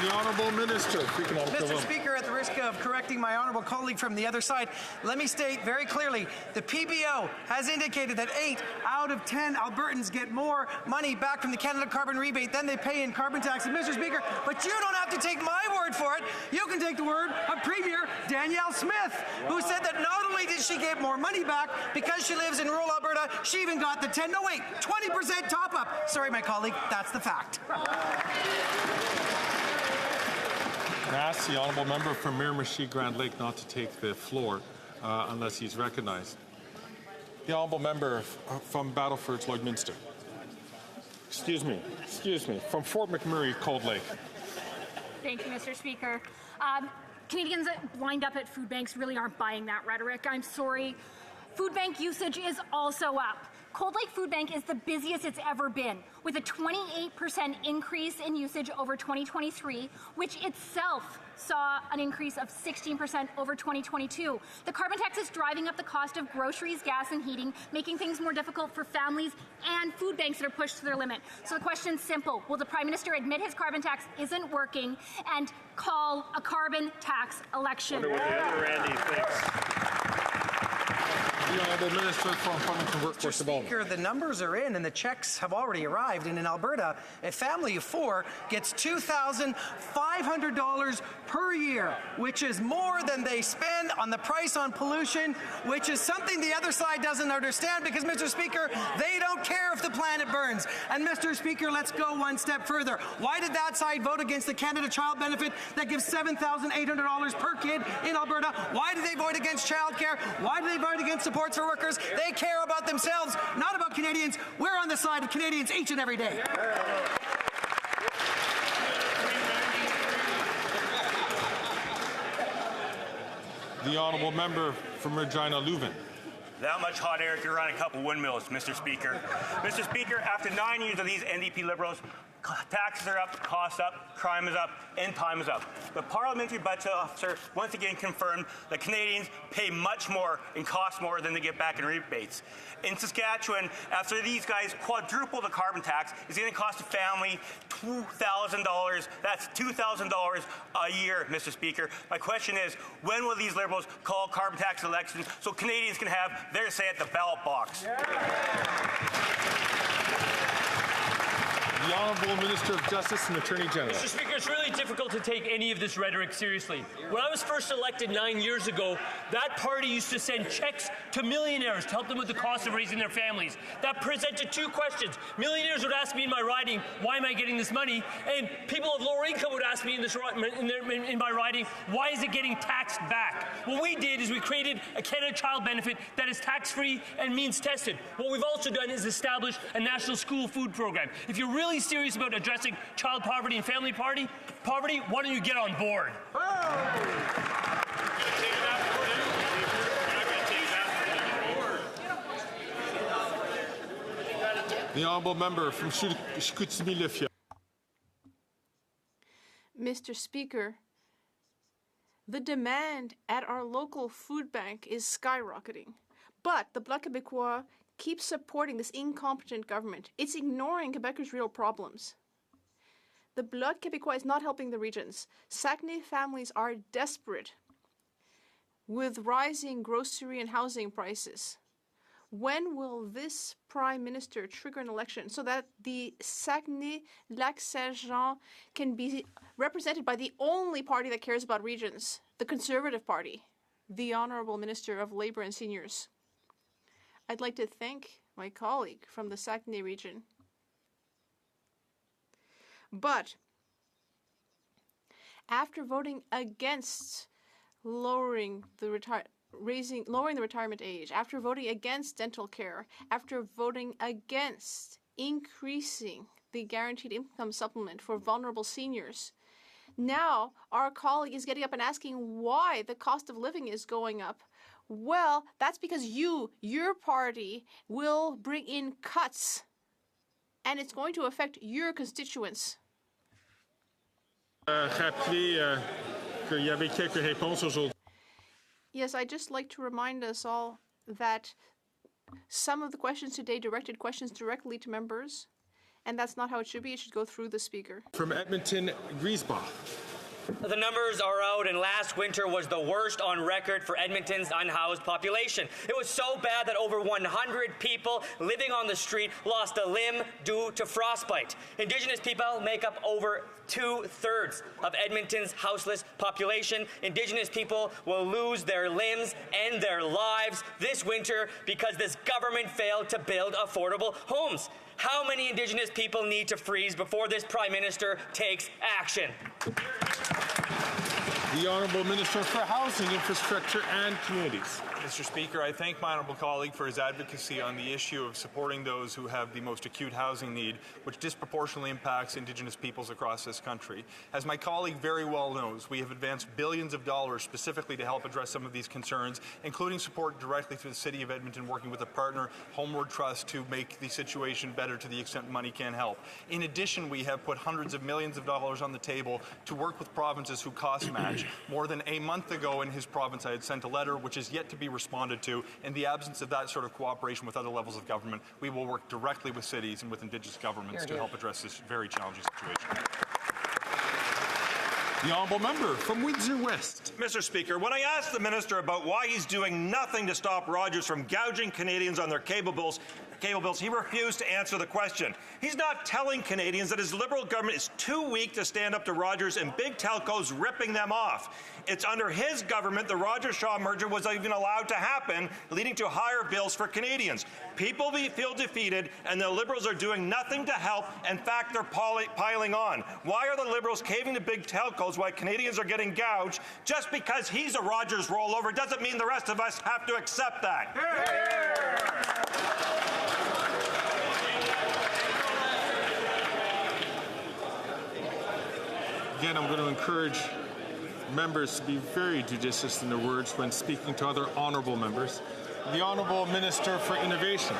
The Honourable Minister for Economic Mr. Development. Speaker, at the risk of correcting my honourable colleague from the other side, let me state very clearly, the PBO has indicated that 8 out of 10 Albertans get more money back from the Canada Carbon Rebate than they pay in carbon taxes. Mr. Speaker, but you don't have to take my word for it. You can take the word of Premier Danielle Smith, who said that not only did she get more money back because she lives in rural Alberta, she even got the 20% top-up. Sorry, my colleague, that's the fact. I ask the Honourable Member from Miramichi Grand Lake not to take the floor unless he's recognised. The Honourable Member from Battleford's Lloydminster. Excuse me, from Fort McMurray, Cold Lake. Thank you, Mr. Speaker. Canadians lined up at food banks really aren't buying that rhetoric. I'm sorry. Food bank usage is also up. Cold Lake Food Bank is the busiest it's ever been, with a 28% increase in usage over 2023, which itself saw an increase of 16% over 2022. The carbon tax is driving up the cost of groceries, gas, and heating, making things more difficult for families and food banks that are pushed to their limit. So the question's simple. Will the Prime Minister admit his carbon tax isn't working and call a carbon tax election? Wonder what the other Randy thinks. The Honourable Minister for Employment and Workforce Development. Speaker, the numbers are in and the checks have already arrived. And in Alberta, a family of 4 gets $2,500 per year, which is more than they spend on the price on pollution, which is something the other side doesn't understand because, Mr. Speaker, they don't care if the planet burns. And, Mr. Speaker, let's go one step further. Why did that side vote against the Canada Child Benefit that gives $7,800 per kid in Alberta? Why did they vote against childcare? Why did they vote against supports for workers? They care about themselves, not about Canadians. We're on the side of Canadians each and every day. The Honourable Member from Regina Leuven. That much hot air could run a couple windmills, Mr. Speaker. Mr. Speaker, after 9 years of these NDP Liberals, taxes are up, costs up, crime is up, and time is up. The Parliamentary Budget Officer once again confirmed that Canadians pay much more and cost more than they get back in rebates. In Saskatchewan, after these guys quadruple the carbon tax, it's going to cost a family $2,000. That's $2,000 a year, Mr. Speaker. My question is, when will these Liberals call carbon tax elections so Canadians can have their say at the ballot box? The Honourable Minister of Justice and Attorney General. Mr. Speaker, it's really difficult to take any of this rhetoric seriously. When I was first elected 9 years ago, that party used to send checks to millionaires to help them with the cost of raising their families. That presented 2 questions. Millionaires would ask me in my riding, why am I getting this money? And people of lower income would ask me in my riding, why is it getting taxed back? What we did is we created a Canada Child Benefit that is tax-free and means tested. What we've also done is establish a national school food program. If you're really serious about addressing child poverty and family poverty, why don't you get on board? The Honourable Member from Chicoutimi-Le-Fier. Mr. Speaker, the demand at our local food bank is skyrocketing, but the Bloc Québécois keeps supporting this incompetent government. It's ignoring Quebecers' real problems. The Bloc Québécois is not helping the regions. Saguenay families are desperate with rising grocery and housing prices. When will this Prime Minister trigger an election so that the Saguenay-Lac-Saint-Jean can be represented by the only party that cares about regions, the Conservative Party, the Honourable Minister of Labour and Seniors? I'd like to thank my colleague from the Saguenay region. But after voting against lowering the retirement age, after voting against dental care, after voting against increasing the guaranteed income supplement for vulnerable seniors, now our colleague is getting up and asking why the cost of living is going up. Well, that's because your party will bring in cuts, and it's going to affect your constituents. Yes, I'd just like to remind us all that some of the questions today directed questions directly to members, and that's not how it should be. It should go through the Speaker. From Edmonton, Griesbach. The numbers are out, and last winter was the worst on record for Edmonton's unhoused population. It was so bad that over 100 people living on the street lost a limb due to frostbite. Indigenous people make up over 2/3 of Edmonton's houseless population. Indigenous people will lose their limbs and their lives this winter because this government failed to build affordable homes. How many Indigenous people need to freeze before this Prime Minister takes action? The Honourable Minister for Housing, Infrastructure and Communities. Mr. Speaker, I thank my honourable colleague for his advocacy on the issue of supporting those who have the most acute housing need, which disproportionately impacts Indigenous peoples across this country. As my colleague very well knows, we have advanced billions of dollars specifically to help address some of these concerns, including support directly through the City of Edmonton, working with a partner, Homeward Trust, to make the situation better to the extent money can help. In addition, we have put hundreds of millions of dollars on the table to work with provinces who cost match. More than a month ago in his province, I had sent a letter which is yet to be responded to. In the absence of that sort of cooperation with other levels of government, we will work directly with cities and with Indigenous governments to help address this very challenging situation. The Honourable Member from Windsor West. Mr. Speaker, when I asked the Minister about why he's doing nothing to stop Rogers from gouging Canadians on their cable bills, he refused to answer the question. He's not telling Canadians that his Liberal government is too weak to stand up to Rogers and big telcos ripping them off. It's under his government the Rogers-Shaw merger was even allowed to happen, leading to higher bills for Canadians. People feel defeated, and the Liberals are doing nothing to help. In fact, they're piling on. Why are the Liberals caving to big telcos while Canadians are getting gouged? Just because he's a Rogers rollover doesn't mean the rest of us have to accept that. Again, I'm going to encourage members to be very judicious in their words when speaking to other honourable members. The Honourable Minister for Innovation.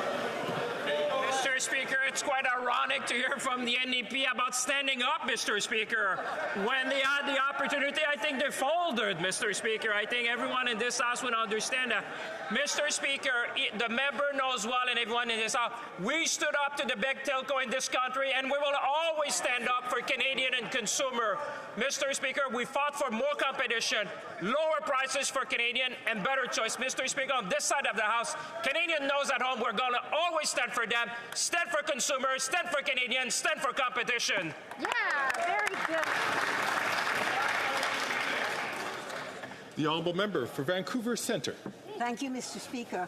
Mr. Speaker, it's quite ironic to hear from the NDP about standing up, Mr. Speaker. When they had the opportunity, I think they folded, Mr. Speaker. I think everyone in this House would understand that. Mr. Speaker, the member knows well, and everyone in this House, we stood up to the big telco in this country, and we will always stand up for Canadian and consumer. Mr. Speaker, we fought for more competition, lower prices for Canadian, and better choice. Mr. Speaker, on this side of the House, Canadian knows at home we're going to always stand for them, stand for consumers, stand for Canadians, stand for competition. Yeah, very good. The Honourable Member for Vancouver Centre. Thank you, Mr. Speaker.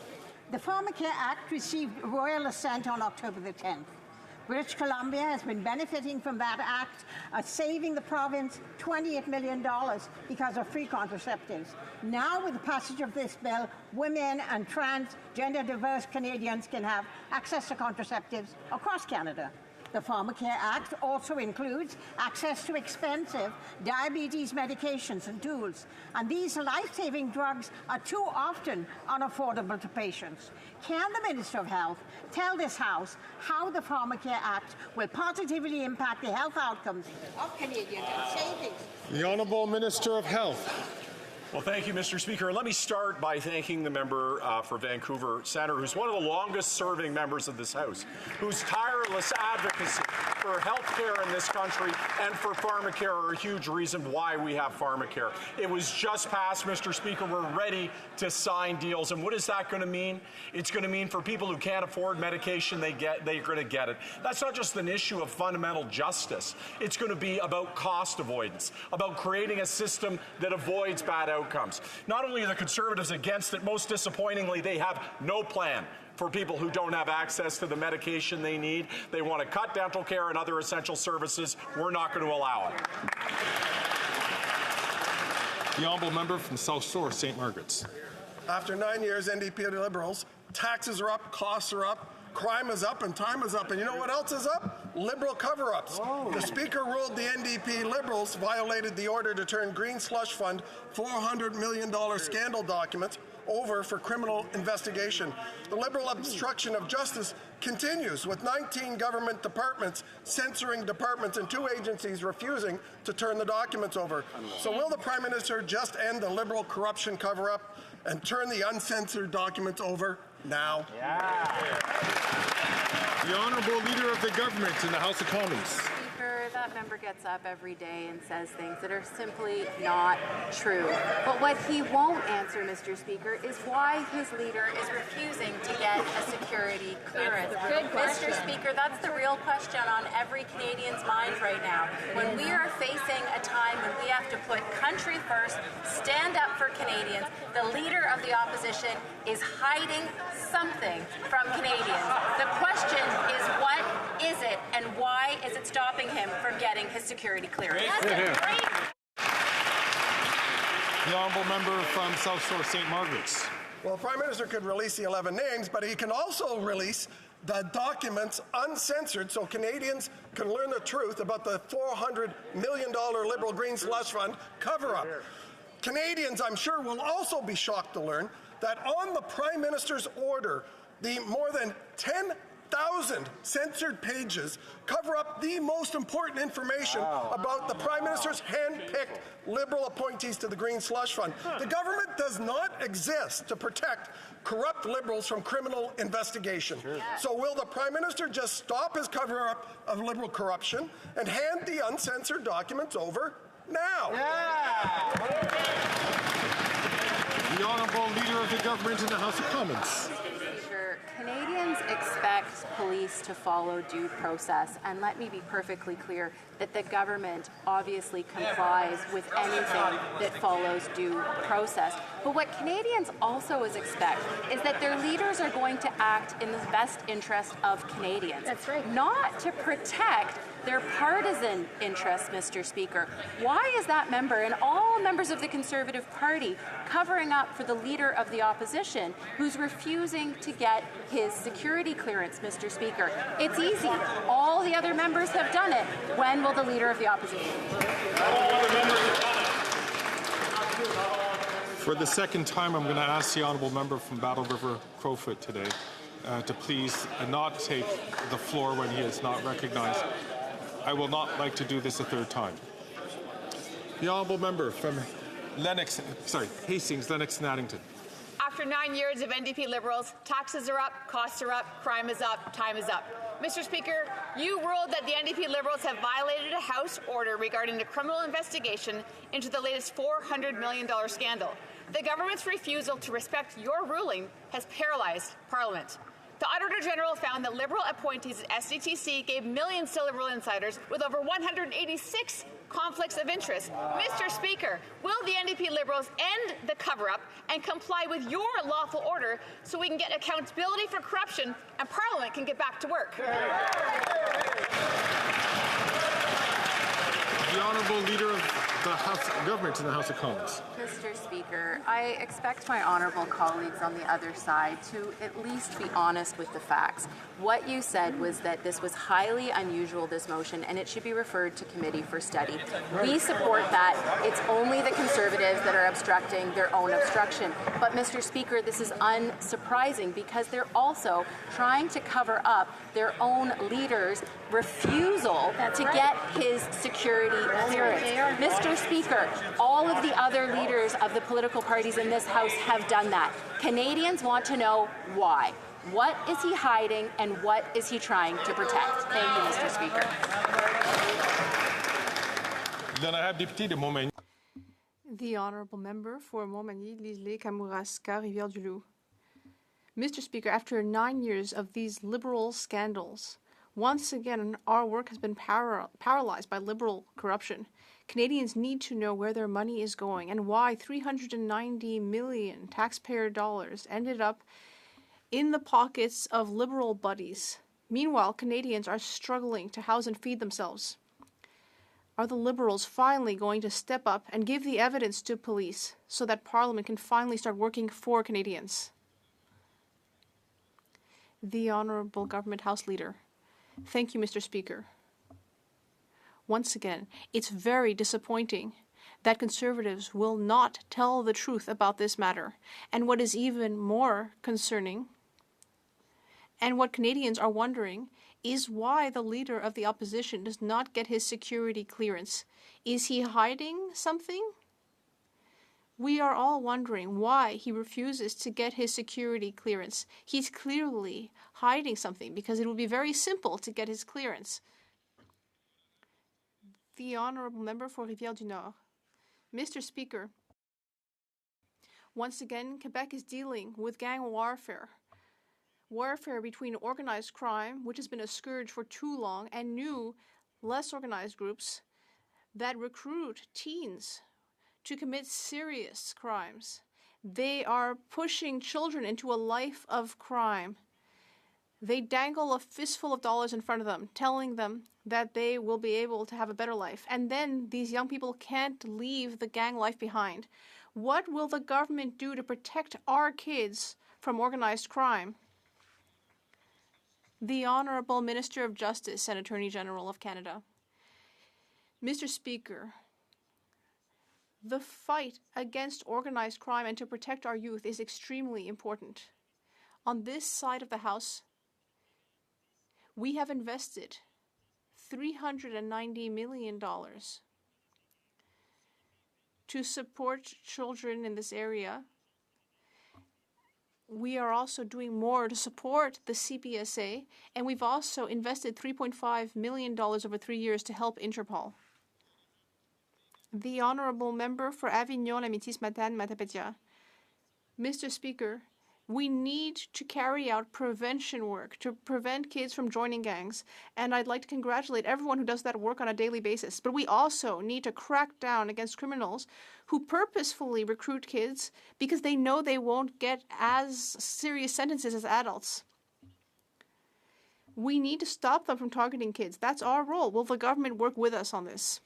The Pharmacare Act received royal assent on October the 10th. British Columbia has been benefiting from that act, saving the province $28 million because of free contraceptives. Now, with the passage of this bill, women and transgender diverse Canadians can have access to contraceptives across Canada. The Pharmacare Act also includes access to expensive diabetes medications and tools, and these life-saving drugs are too often unaffordable to patients. Can the Minister of Health tell this House how the Pharmacare Act will positively impact the health outcomes of Canadians and savings? The Honourable Minister of Health. Well, thank you, Mr. Speaker. Let me start by thanking the member for Vancouver Centre, who's one of the longest-serving members of this House, whose tireless advocacy for health care in this country and for pharmacare are a huge reason why we have pharmacare. It was just passed, Mr. Speaker. We're ready to sign deals. And what is that going to mean? It's going to mean for people who can't afford medication, they're going to get it. That's not just an issue of fundamental justice. It's going to be about cost avoidance, about creating a system that avoids bad outcomes. Not only are the Conservatives against it, most disappointingly, they have no plan for people who don't have access to the medication they need. They want to cut dental care and other essential services. We're not going to allow it. The Honourable Member from South Shore, St. Margaret's. After 9 years, NDP Liberals, taxes are up, costs are up, crime is up, and time is up. And you know what else is up? Liberal cover-ups. The Speaker ruled the NDP Liberals violated the order to turn Green Slush Fund $400 million scandal documents over for criminal investigation. The Liberal obstruction of justice continues, with 19 government departments censoring departments and 2 agencies refusing to turn the documents over. So will the Prime Minister just end the Liberal corruption cover-up and turn the uncensored documents over now? The Honourable Leader of the Government in the House of Commons. Speaker, that member gets up every day and says things that are simply not true. But what he won't answer, Mr. Speaker, is why his leader is refusing to get a security clearance. Mr. Speaker, that's the real question on every Canadian's mind right now. When we are facing a time when we have to put country first, stand up for Canadians, the leader of the opposition is hiding something from Canadians. The question is, what is it, and why is it stopping him from getting his security clearance? The honourable member from South Shore St. Margaret's. Well, the Prime Minister could release the 11 names, but he can also release the documents uncensored so Canadians can learn the truth about the $400 million Liberal Green slush fund cover-up. Canadians, I'm sure, will also be shocked to learn that on the Prime Minister's order, the more than 10,000 censored pages cover up the most important information about the Prime Minister's hand-picked Liberal appointees to the Green Slush Fund. The government does not exist to protect corrupt Liberals from criminal investigation. So will the Prime Minister just stop his cover-up of Liberal corruption and hand the uncensored documents over now? The Honourable Leader of the Government in the House of Commons. Canadians expect police to follow due process, and let me be perfectly clear that the government obviously complies with anything that follows due process. But what Canadians also expect is that their leaders are going to act in the best interest of Canadians. That's right. Not to protect their partisan interests, Mr. Speaker. Why is that member and all members of the Conservative Party covering up for the leader of the opposition who's refusing to get his security clearance, Mr. Speaker? It's easy. All the other members have done it. When will the leader of the opposition? For the second time, I'm going to ask the honourable member from Battle River Crowfoot today to please not take the floor when he is not recognized. I will not like to do this a third time. The honourable member from Hastings, Lennox and Addington. After 9 years of NDP Liberals, taxes are up, costs are up, crime is up, time is up. Mr. Speaker, you ruled that the NDP Liberals have violated a House order regarding the criminal investigation into the latest $400 million scandal. The government's refusal to respect your ruling has paralyzed Parliament. The Auditor General found that Liberal appointees at SDTC gave millions to Liberal insiders with over 186 conflicts of interest. Mr. Speaker, will the NDP Liberals end the cover-up and comply with your lawful order so we can get accountability for corruption and Parliament can get back to work? The Honourable Leader of the House of Government in the House of Commons. Mr. Speaker, I expect my honourable colleagues on the other side to at least be honest with the facts. What you said was that this was highly unusual, this motion, and it should be referred to committee for study. We support that. It's only the Conservatives that are obstructing their own obstruction. But, Mr. Speaker, this is unsurprising because they're also trying to cover up their own leader's refusal to get his security clearance. Mr. Speaker, all of the other leaders of the political parties in this House have done that. Canadians want to know why. What is he hiding and what is he trying to protect? Thank you, Mr. Speaker. Then I have Deputy de Montmagny. The Honourable Member for Montmagny, Lisle, Kamouraska, Rivière-du-Loup. Mr. Speaker, after 9 years of these Liberal scandals, once again our work has been paralyzed by Liberal corruption. Canadians need to know where their money is going and why $390 million taxpayer dollars ended up in the pockets of Liberal buddies. Meanwhile, Canadians are struggling to house and feed themselves. Are the Liberals finally going to step up and give the evidence to police so that Parliament can finally start working for Canadians? The Honourable Government House Leader. Thank you, Mr. Speaker. Once again, it's very disappointing that Conservatives will not tell the truth about this matter. And what is even more concerning, and what Canadians are wondering, is why the leader of the opposition does not get his security clearance. Is he hiding something? We are all wondering why he refuses to get his security clearance. He's clearly hiding something because it would be very simple to get his clearance. The Honourable Member for Rivière-du-Nord. Mr. Speaker, once again, Quebec is dealing with gang warfare. Warfare between organized crime, which has been a scourge for too long, and new, less organized groups that recruit teens to commit serious crimes. They are pushing children into a life of crime. They dangle a fistful of dollars in front of them, telling them that they will be able to have a better life. And then these young people can't leave the gang life behind. What will the government do to protect our kids from organized crime? The Honourable Minister of Justice and Attorney General of Canada. Mr. Speaker, the fight against organized crime and to protect our youth is extremely important. On this side of the House, we have invested $390 million to support children in this area. We are also doing more to support the CPSA, and we've also invested $3.5 million over 3 years to help Interpol. The Honourable Member for Avignon, La Métis-Matane, Matapédia. Mr. Speaker, we need to carry out prevention work to prevent kids from joining gangs, and I'd like to congratulate everyone who does that work on a daily basis. But we also need to crack down against criminals who purposefully recruit kids because they know they won't get as serious sentences as adults. We need to stop them from targeting kids. That's our role. Will the government work with us on this?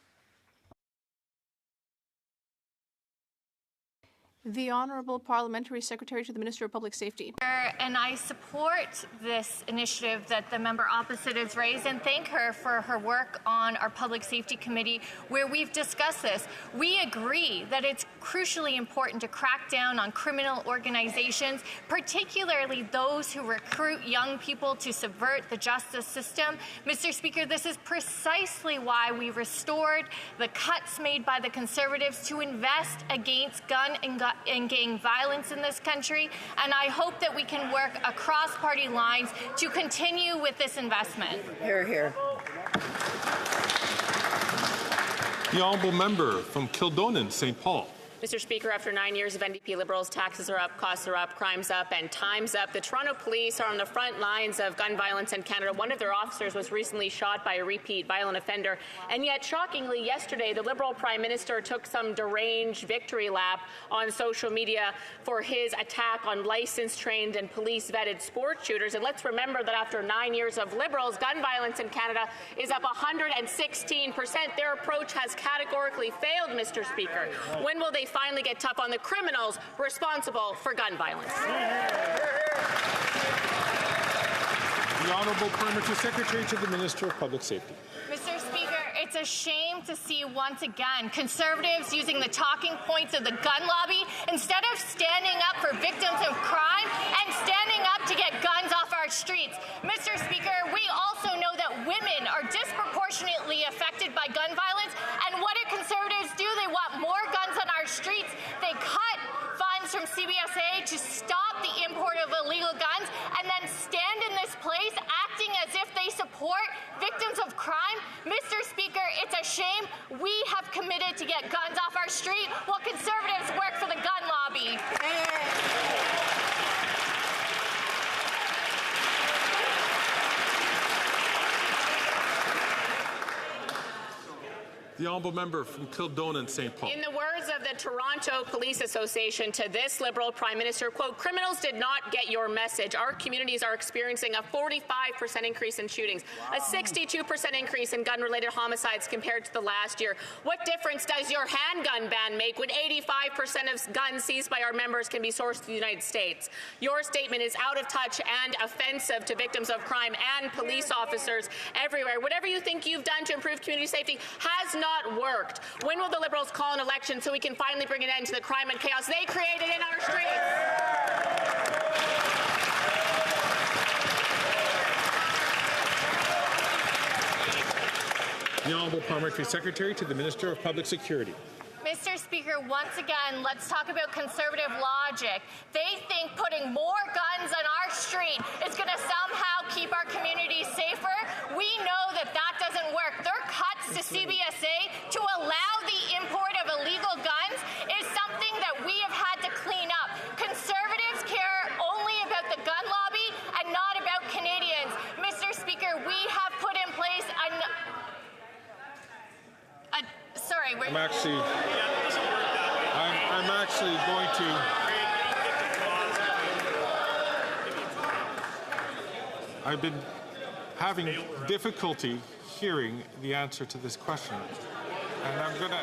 The Honourable Parliamentary Secretary to the Minister of Public Safety. And I support this initiative that the member opposite has raised and thank her for her work on our Public Safety Committee where we've discussed this. We agree that it's crucially important to crack down on criminal organizations, particularly those who recruit young people to subvert the justice system. Mr. Speaker, this is precisely why we restored the cuts made by the Conservatives to invest against gun and gang violence in this country, and I hope that we can work across party lines to continue with this investment. Hear, hear. The Honourable Member from Kildonan, St. Paul. Mr. Speaker, after 9 years of NDP Liberals, taxes are up, costs are up, crime's up, and time's up. The Toronto Police are on the front lines of gun violence in Canada. One of their officers was recently shot by a repeat violent offender. And yet, shockingly, yesterday, the Liberal Prime Minister took some deranged victory lap on social media for his attack on licensed, trained, and police-vetted sports shooters. And let's remember that after 9 years of Liberals, gun violence in Canada is up 116%. Their approach has categorically failed, Mr. Speaker. When will they finally get tough on the criminals responsible for gun violence? The Honourable Parliamentary Secretary to the Minister of Public Safety. Mr. Speaker, it's a shame to see once again Conservatives using the talking points of the gun lobby instead of standing up for victims of crime and standing up to get guns off our streets. Mr. Speaker, we also know that women are disproportionately affected by gun violence, and what do Conservatives do? They want more guns on our streets. They cut funds from CBSA to stop the import of illegal guns and then stand in this place acting as if they support victims of crime. Mr. Speaker, it's a shame. We have committed to get guns off our street while Conservatives work for the gun lobby. The Honourable Member from Kildonan, St. Paul. In the words of the Toronto Police Association to this Liberal Prime Minister, quote, criminals did not get your message. Our communities are experiencing a 45% increase in shootings, a 62% increase in gun-related homicides compared to the last year. What difference does your handgun ban make when 85% of guns seized by our members can be sourced to the United States? Your statement is out of touch and offensive to victims of crime and police officers everywhere. Whatever you think you've done to improve community safety has not worked. When will the Liberals call an election so we can finally bring an end to the crime and chaos they created in our streets? The Honourable Parliamentary Secretary to the Minister of Public Security. Mr. Speaker, once again, let's talk about Conservative logic. They think putting more guns on our street is going to somehow keep our communities safer. We know that that doesn't work. Their cuts to CBSA to allow the import of illegal guns is something that we have had to clean up. Conservatives care only about the gun lobby and not about Canadians. Mr. Speaker, we have put in place I'm actually going to. I've been having difficulty hearing the answer to this question, and I'm gonna,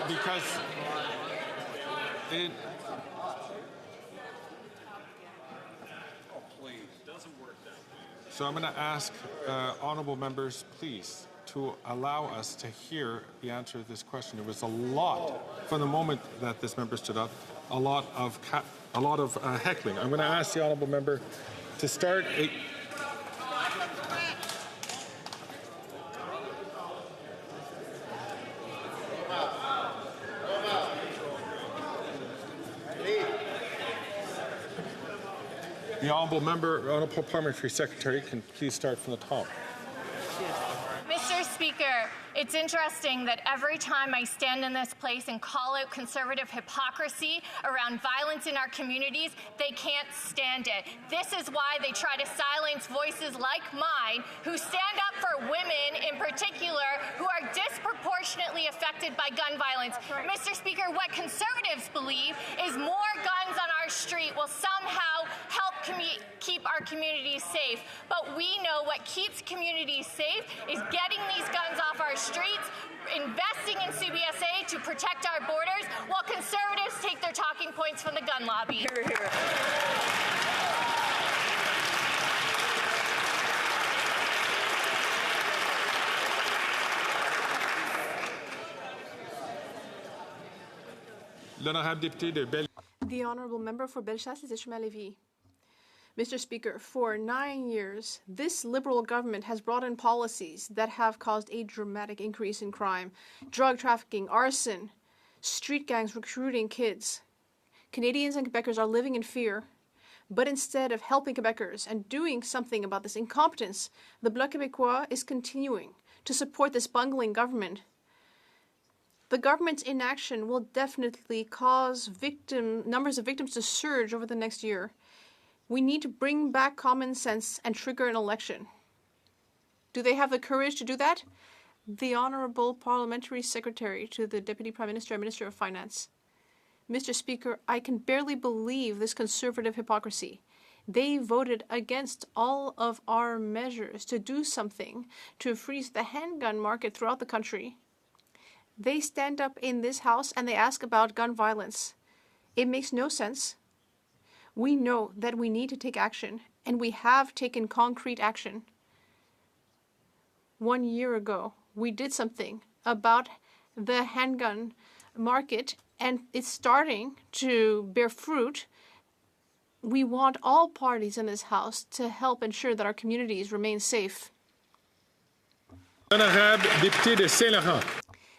because So I'm going to ask honourable members, please, to allow us to hear the answer to this question. There was a lot, from the moment that this member stood up, a lot of heckling. I'm going to ask the honourable member to start. The honourable parliamentary secretary, can please start from the top. Mr. Speaker, it's interesting that every time I stand in this place and call out conservative hypocrisy around violence in our communities, they can't stand it. This is why they try to silence voices like mine who stand up for women in particular who are disproportionately affected by gun violence. Mr. Speaker, what conservatives believe is more guns on our street will somehow help keep our communities safe. But we know what keeps communities safe is getting these guns off our streets, investing in CBSA to protect our borders, while conservatives take their talking points from the gun lobby. Hear, hear. The honourable member for Bellechasse-les-Échemins-Lévis. Mr. Speaker, for 9 years, this Liberal government has brought in policies that have caused a dramatic increase in crime, drug trafficking, arson, street gangs recruiting kids. Canadians and Quebecers are living in fear. But instead of helping Quebecers and doing something about this incompetence, the Bloc Québécois is continuing to support this bungling government. The government's inaction will definitely cause numbers of victims to surge over the next year. We need to bring back common sense and trigger an election. Do they have the courage to do that? The Honourable Parliamentary Secretary to the Deputy Prime Minister and Minister of Finance. Mr. Speaker, I can barely believe this conservative hypocrisy. They voted against all of our measures to do something to freeze the handgun market throughout the country. They stand up in this House and they ask about gun violence. It makes no sense. We know that we need to take action, and we have taken concrete action. 1 year ago, we did something about the handgun market, and it's starting to bear fruit. We want all parties in this House to help ensure that our communities remain safe. Honorable député de Saint-Laurent.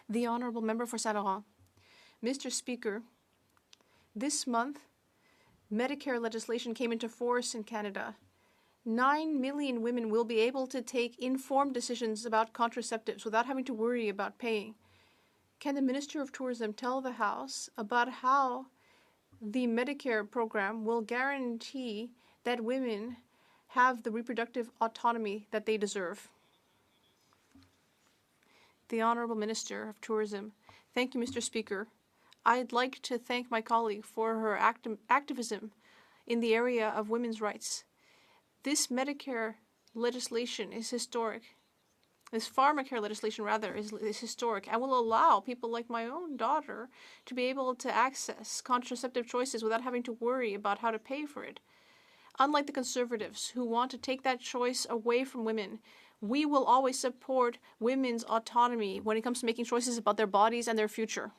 The Honourable Member for Saint-Laurent. Mr. Speaker, this month, Medicare legislation came into force in Canada. 9 million women will be able to take informed decisions about contraceptives without having to worry about paying. Can the Minister of Tourism tell the House about how the Medicare program will guarantee that women have the reproductive autonomy that they deserve? The Honourable Minister of Tourism. Thank you, Mr. Speaker. I'd like to thank my colleague for her activism in the area of women's rights. This Medicare legislation is historic. This pharmacare legislation, rather, is historic and will allow people like my own daughter to be able to access contraceptive choices without having to worry about how to pay for it. Unlike the Conservatives, who want to take that choice away from women, we will always support women's autonomy when it comes to making choices about their bodies and their future.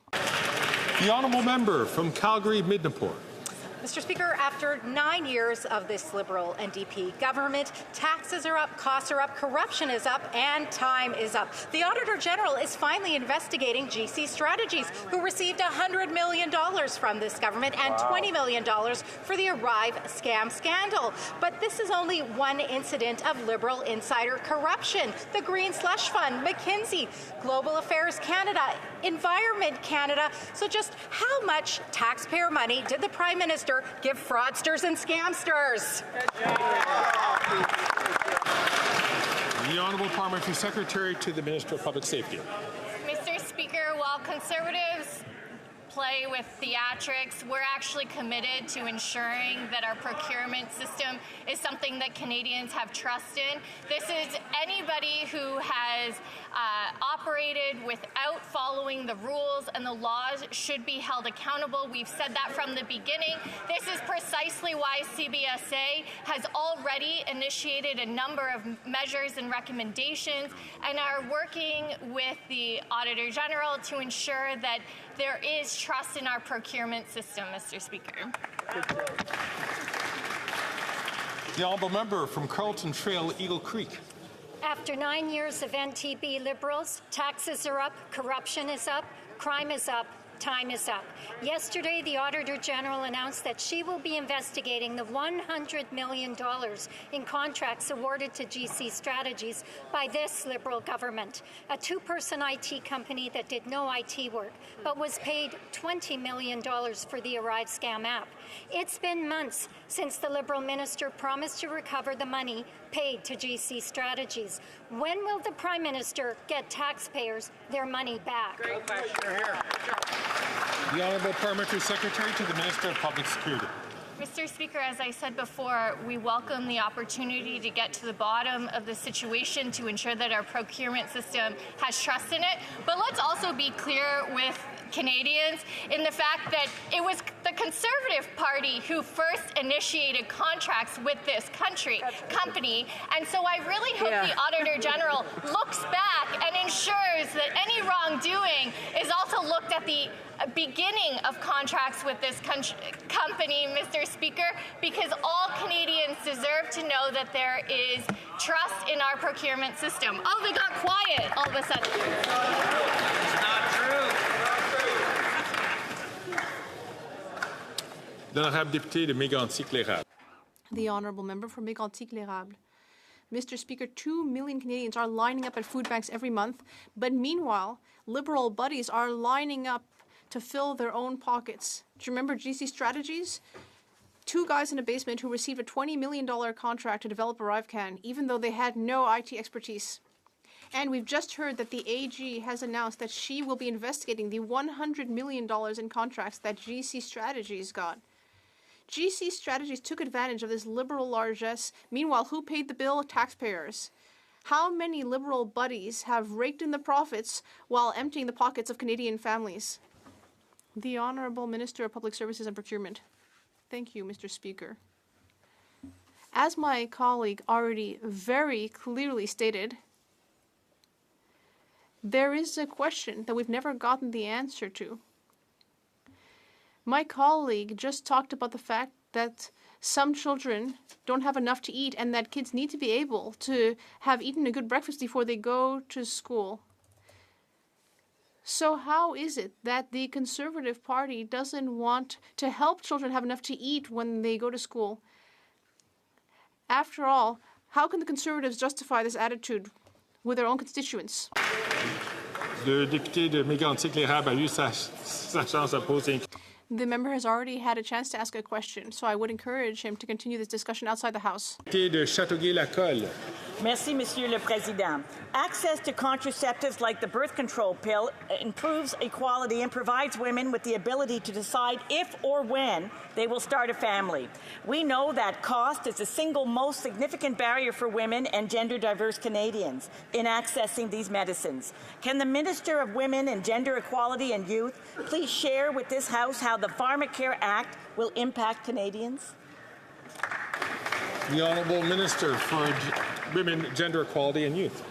The honourable member from Calgary-Midnapore. Mr. Speaker, after 9 years of this Liberal NDP government, taxes are up, costs are up, corruption is up, and time is up. The Auditor General is finally investigating GC Strategies, who received $100 million from this government and $20 million for the Arrive scam scandal. But this is only one incident of Liberal insider corruption. The Green Slush Fund, McKinsey, Global Affairs Canada, Environment Canada. So just how much taxpayer money did the Prime Minister give fraudsters and scamsters? The Honourable Parliamentary Secretary to the Minister of Public Safety. Mr. Speaker, while Conservatives play with theatrics, we're actually committed to ensuring that our procurement system is something that Canadians have trust in. This is anybody who has operated without following the rules, and the laws should be held accountable. We've said that from the beginning. This is precisely why CBSA has already initiated a number of measures and recommendations and are working with the Auditor General to ensure that there is trust in our procurement system, Mr. Speaker. The honourable member from Carlton Trail, Eagle Creek. After 9 years of NTB Liberals, taxes are up, corruption is up, crime is up, time is up. Yesterday, the Auditor General announced that she will be investigating the $100 million in contracts awarded to GC Strategies by this Liberal government, a two-person IT company that did no IT work, but was paid $20 million for the Arrive Scam app. It's been months since the Liberal minister promised to recover the money paid to GC Strategies. When will the Prime Minister get taxpayers their money back? Great question. The Honourable Parliamentary Secretary to the Minister of Public Security. Mr. Speaker, as I said before, we welcome the opportunity to get to the bottom of the situation to ensure that our procurement system has trust in it. But let's also be clear with Canadians in the fact that it was the Conservative Party who first initiated contracts with this company. And so I really hope the Auditor General looks back and ensures that any wrongdoing is also looked at the beginning of contracts with this company, Mr. Speaker, because all Canadians deserve to know that there is trust in our procurement system. Oh, they got quiet all of a sudden. It's not true. L'honorable député de Mégantic-L'Érable. The honourable member for Mégantic-L'Érable. Mr. Speaker, 2 million Canadians are lining up at food banks every month, but meanwhile, Liberal buddies are lining up to fill their own pockets. Do you remember GC Strategies? 2 guys in a basement who received a $20 million contract to develop ArriveCan, even though they had no IT expertise. And we've just heard that the AG has announced that she will be investigating the $100 million in contracts that GC Strategies got. GC Strategies took advantage of this Liberal largesse. Meanwhile, who paid the bill? Taxpayers. How many Liberal buddies have raked in the profits while emptying the pockets of Canadian families? The Honourable Minister of Public Services and Procurement. Thank you, Mr. Speaker. As my colleague already very clearly stated, there is a question that we've never gotten the answer to. My colleague just talked about the fact that some children don't have enough to eat and that kids need to be able to have eaten a good breakfast before they go to school. So how is it that the Conservative Party doesn't want to help children have enough to eat when they go to school? After all, how can the Conservatives justify this attitude with their own constituents? Le député de Mégantic-L'Érable a eu sa chance à poser. The member has already had a chance to ask a question, so I would encourage him to continue this discussion outside the House. Député de Châteauguay-Lacolle. Merci, Monsieur le Président. Access to contraceptives like the birth control pill improves equality and provides women with the ability to decide if or when they will start a family. We know that cost is the single most significant barrier for women and gender-diverse Canadians in accessing these medicines. Can the Minister of Women and Gender Equality and Youth please share with this House how the Pharmacare Act will impact Canadians? The Honourable Minister for Women, Gender Equality and Youth.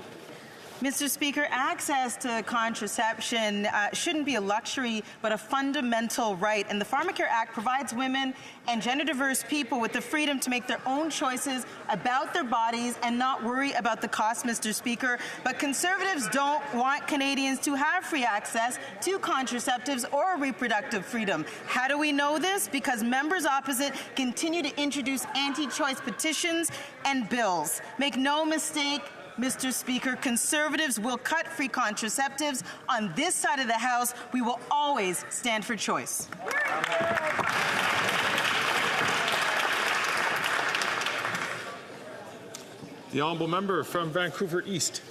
Mr. Speaker, access to contraception shouldn't be a luxury, but a fundamental right. And the Pharmacare Act provides women and gender-diverse people with the freedom to make their own choices about their bodies and not worry about the cost, Mr. Speaker. But Conservatives don't want Canadians to have free access to contraceptives or reproductive freedom. How do we know this? Because members opposite continue to introduce anti-choice petitions and bills. Make no mistake, Mr. Speaker, Conservatives will cut free contraceptives. On this side of the House, we will always stand for choice. The honourable member from Vancouver East.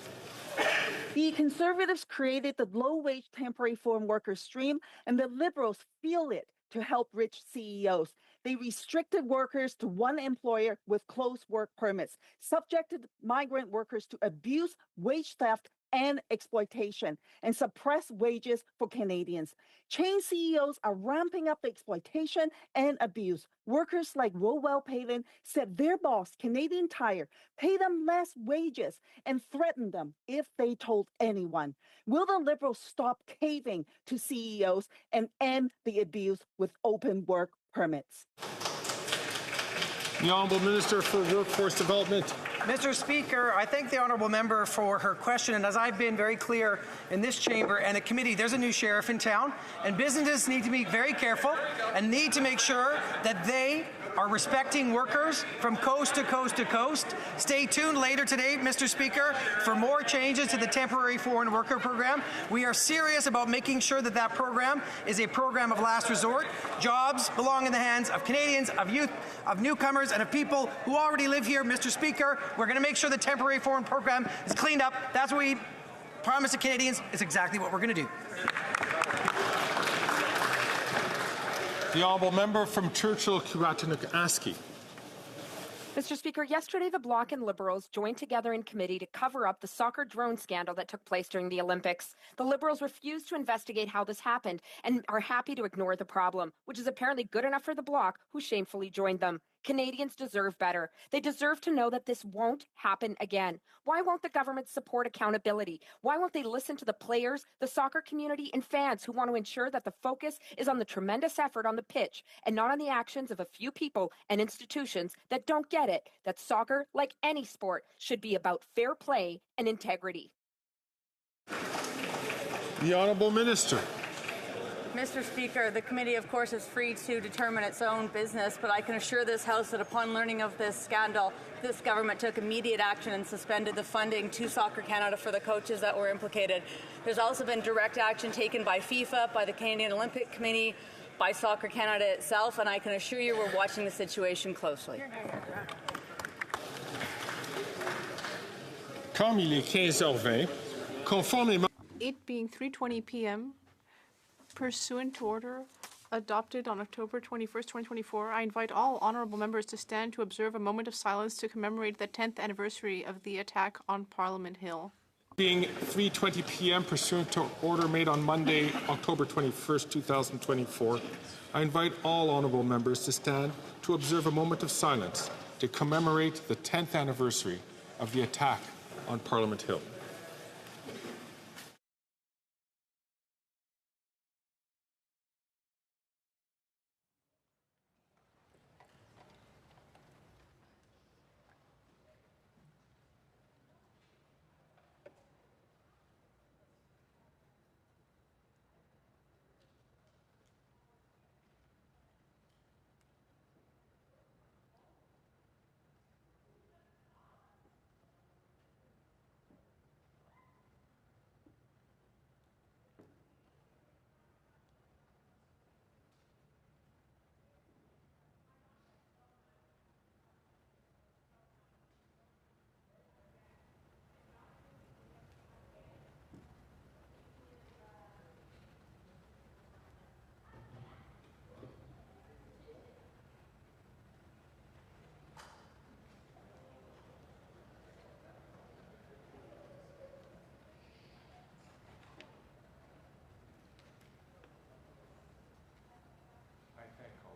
The Conservatives created the low-wage temporary foreign worker stream, and the Liberals feel it to help rich CEOs. They restricted workers to one employer with closed work permits, subjected migrant workers to abuse, wage theft, and exploitation and suppress wages for Canadians. Chain CEOs are ramping up the exploitation and abuse. Workers like Rowell Palin said their boss, Canadian Tire, pay them less wages and threatened them if they told anyone. Will the Liberals stop caving to CEOs and end the abuse with open work permits? The Honourable Minister for Workforce Development. Mr. Speaker, I thank the honourable member for her question, and as I've been very clear in this chamber and the committee, there's a new sheriff in town, and businesses need to be very careful and need to make sure that they are respecting workers from coast to coast to coast. Stay tuned later today, Mr. Speaker, for more changes to the temporary foreign worker program. We are serious about making sure that that program is a program of last resort. Jobs belong in the hands of Canadians, of youth, of newcomers, and of people who already live here. Mr. Speaker, we're going to make sure the temporary foreign program is cleaned up. That's what we promise to Canadians. It's exactly what we're going to do. The Honourable Member from Churchill-Kiwatinuk-Aski. Mr. Speaker, yesterday the Bloc and Liberals joined together in committee to cover up the soccer drone scandal that took place during the Olympics. The Liberals refused to investigate how this happened and are happy to ignore the problem, which is apparently good enough for the Bloc, who shamefully joined them. Canadians deserve better. They deserve to know that this won't happen again. Why won't the government support accountability? Why won't they listen to the players, the soccer community, and fans who want to ensure that the focus is on the tremendous effort on the pitch and not on the actions of a few people and institutions that don't get it, that soccer, like any sport, should be about fair play and integrity? The Honourable Minister. Mr. Speaker, the committee, of course, is free to determine its own business, but I can assure this House that upon learning of this scandal, this government took immediate action and suspended the funding to Soccer Canada for the coaches that were implicated. There's also been direct action taken by FIFA, by the Canadian Olympic Committee, by Soccer Canada itself, and I can assure you we're watching the situation closely. Comme il est 15h20, conformément. It being 3:20 p.m., pursuant to order adopted on October 21st, 2024, I invite all honourable members to stand to observe a moment of silence to commemorate the 10th anniversary of the attack on Parliament Hill. Being 3:20 p.m. pursuant to order made on Monday, October 21st, 2024, I invite all honourable members to stand to observe a moment of silence to commemorate the 10th anniversary of the attack on Parliament Hill.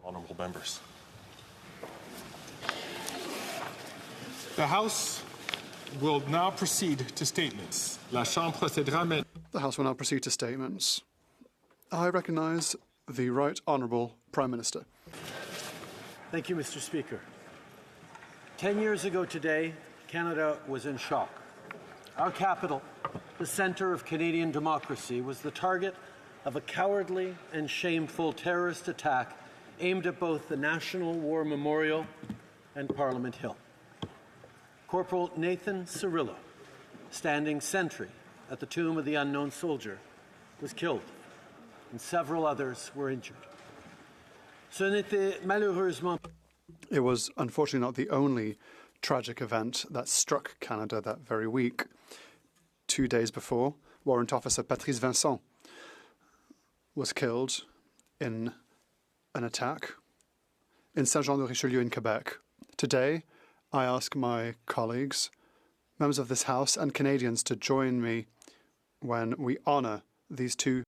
Honourable members. The House will now proceed to statements. La Chambre procédera maintenant. The House will now proceed to statements. I recognise the Right Honourable Prime Minister. Thank you, Mr. Speaker. 10 years ago today, Canada was in shock. Our capital, the centre of Canadian democracy, was the target of a cowardly and shameful terrorist attack aimed at both the National War Memorial and Parliament Hill. Corporal Nathan Cirillo, standing sentry at the tomb of the unknown soldier, was killed, and several others were injured. Ce n'était malheureusement. It was unfortunately not the only tragic event that struck Canada that very week. 2 days before, Warrant Officer Patrice Vincent was killed in an attack in Saint-Jean-de-Richelieu in Quebec. Today, I ask my colleagues, members of this House and Canadians to join me when we honour these two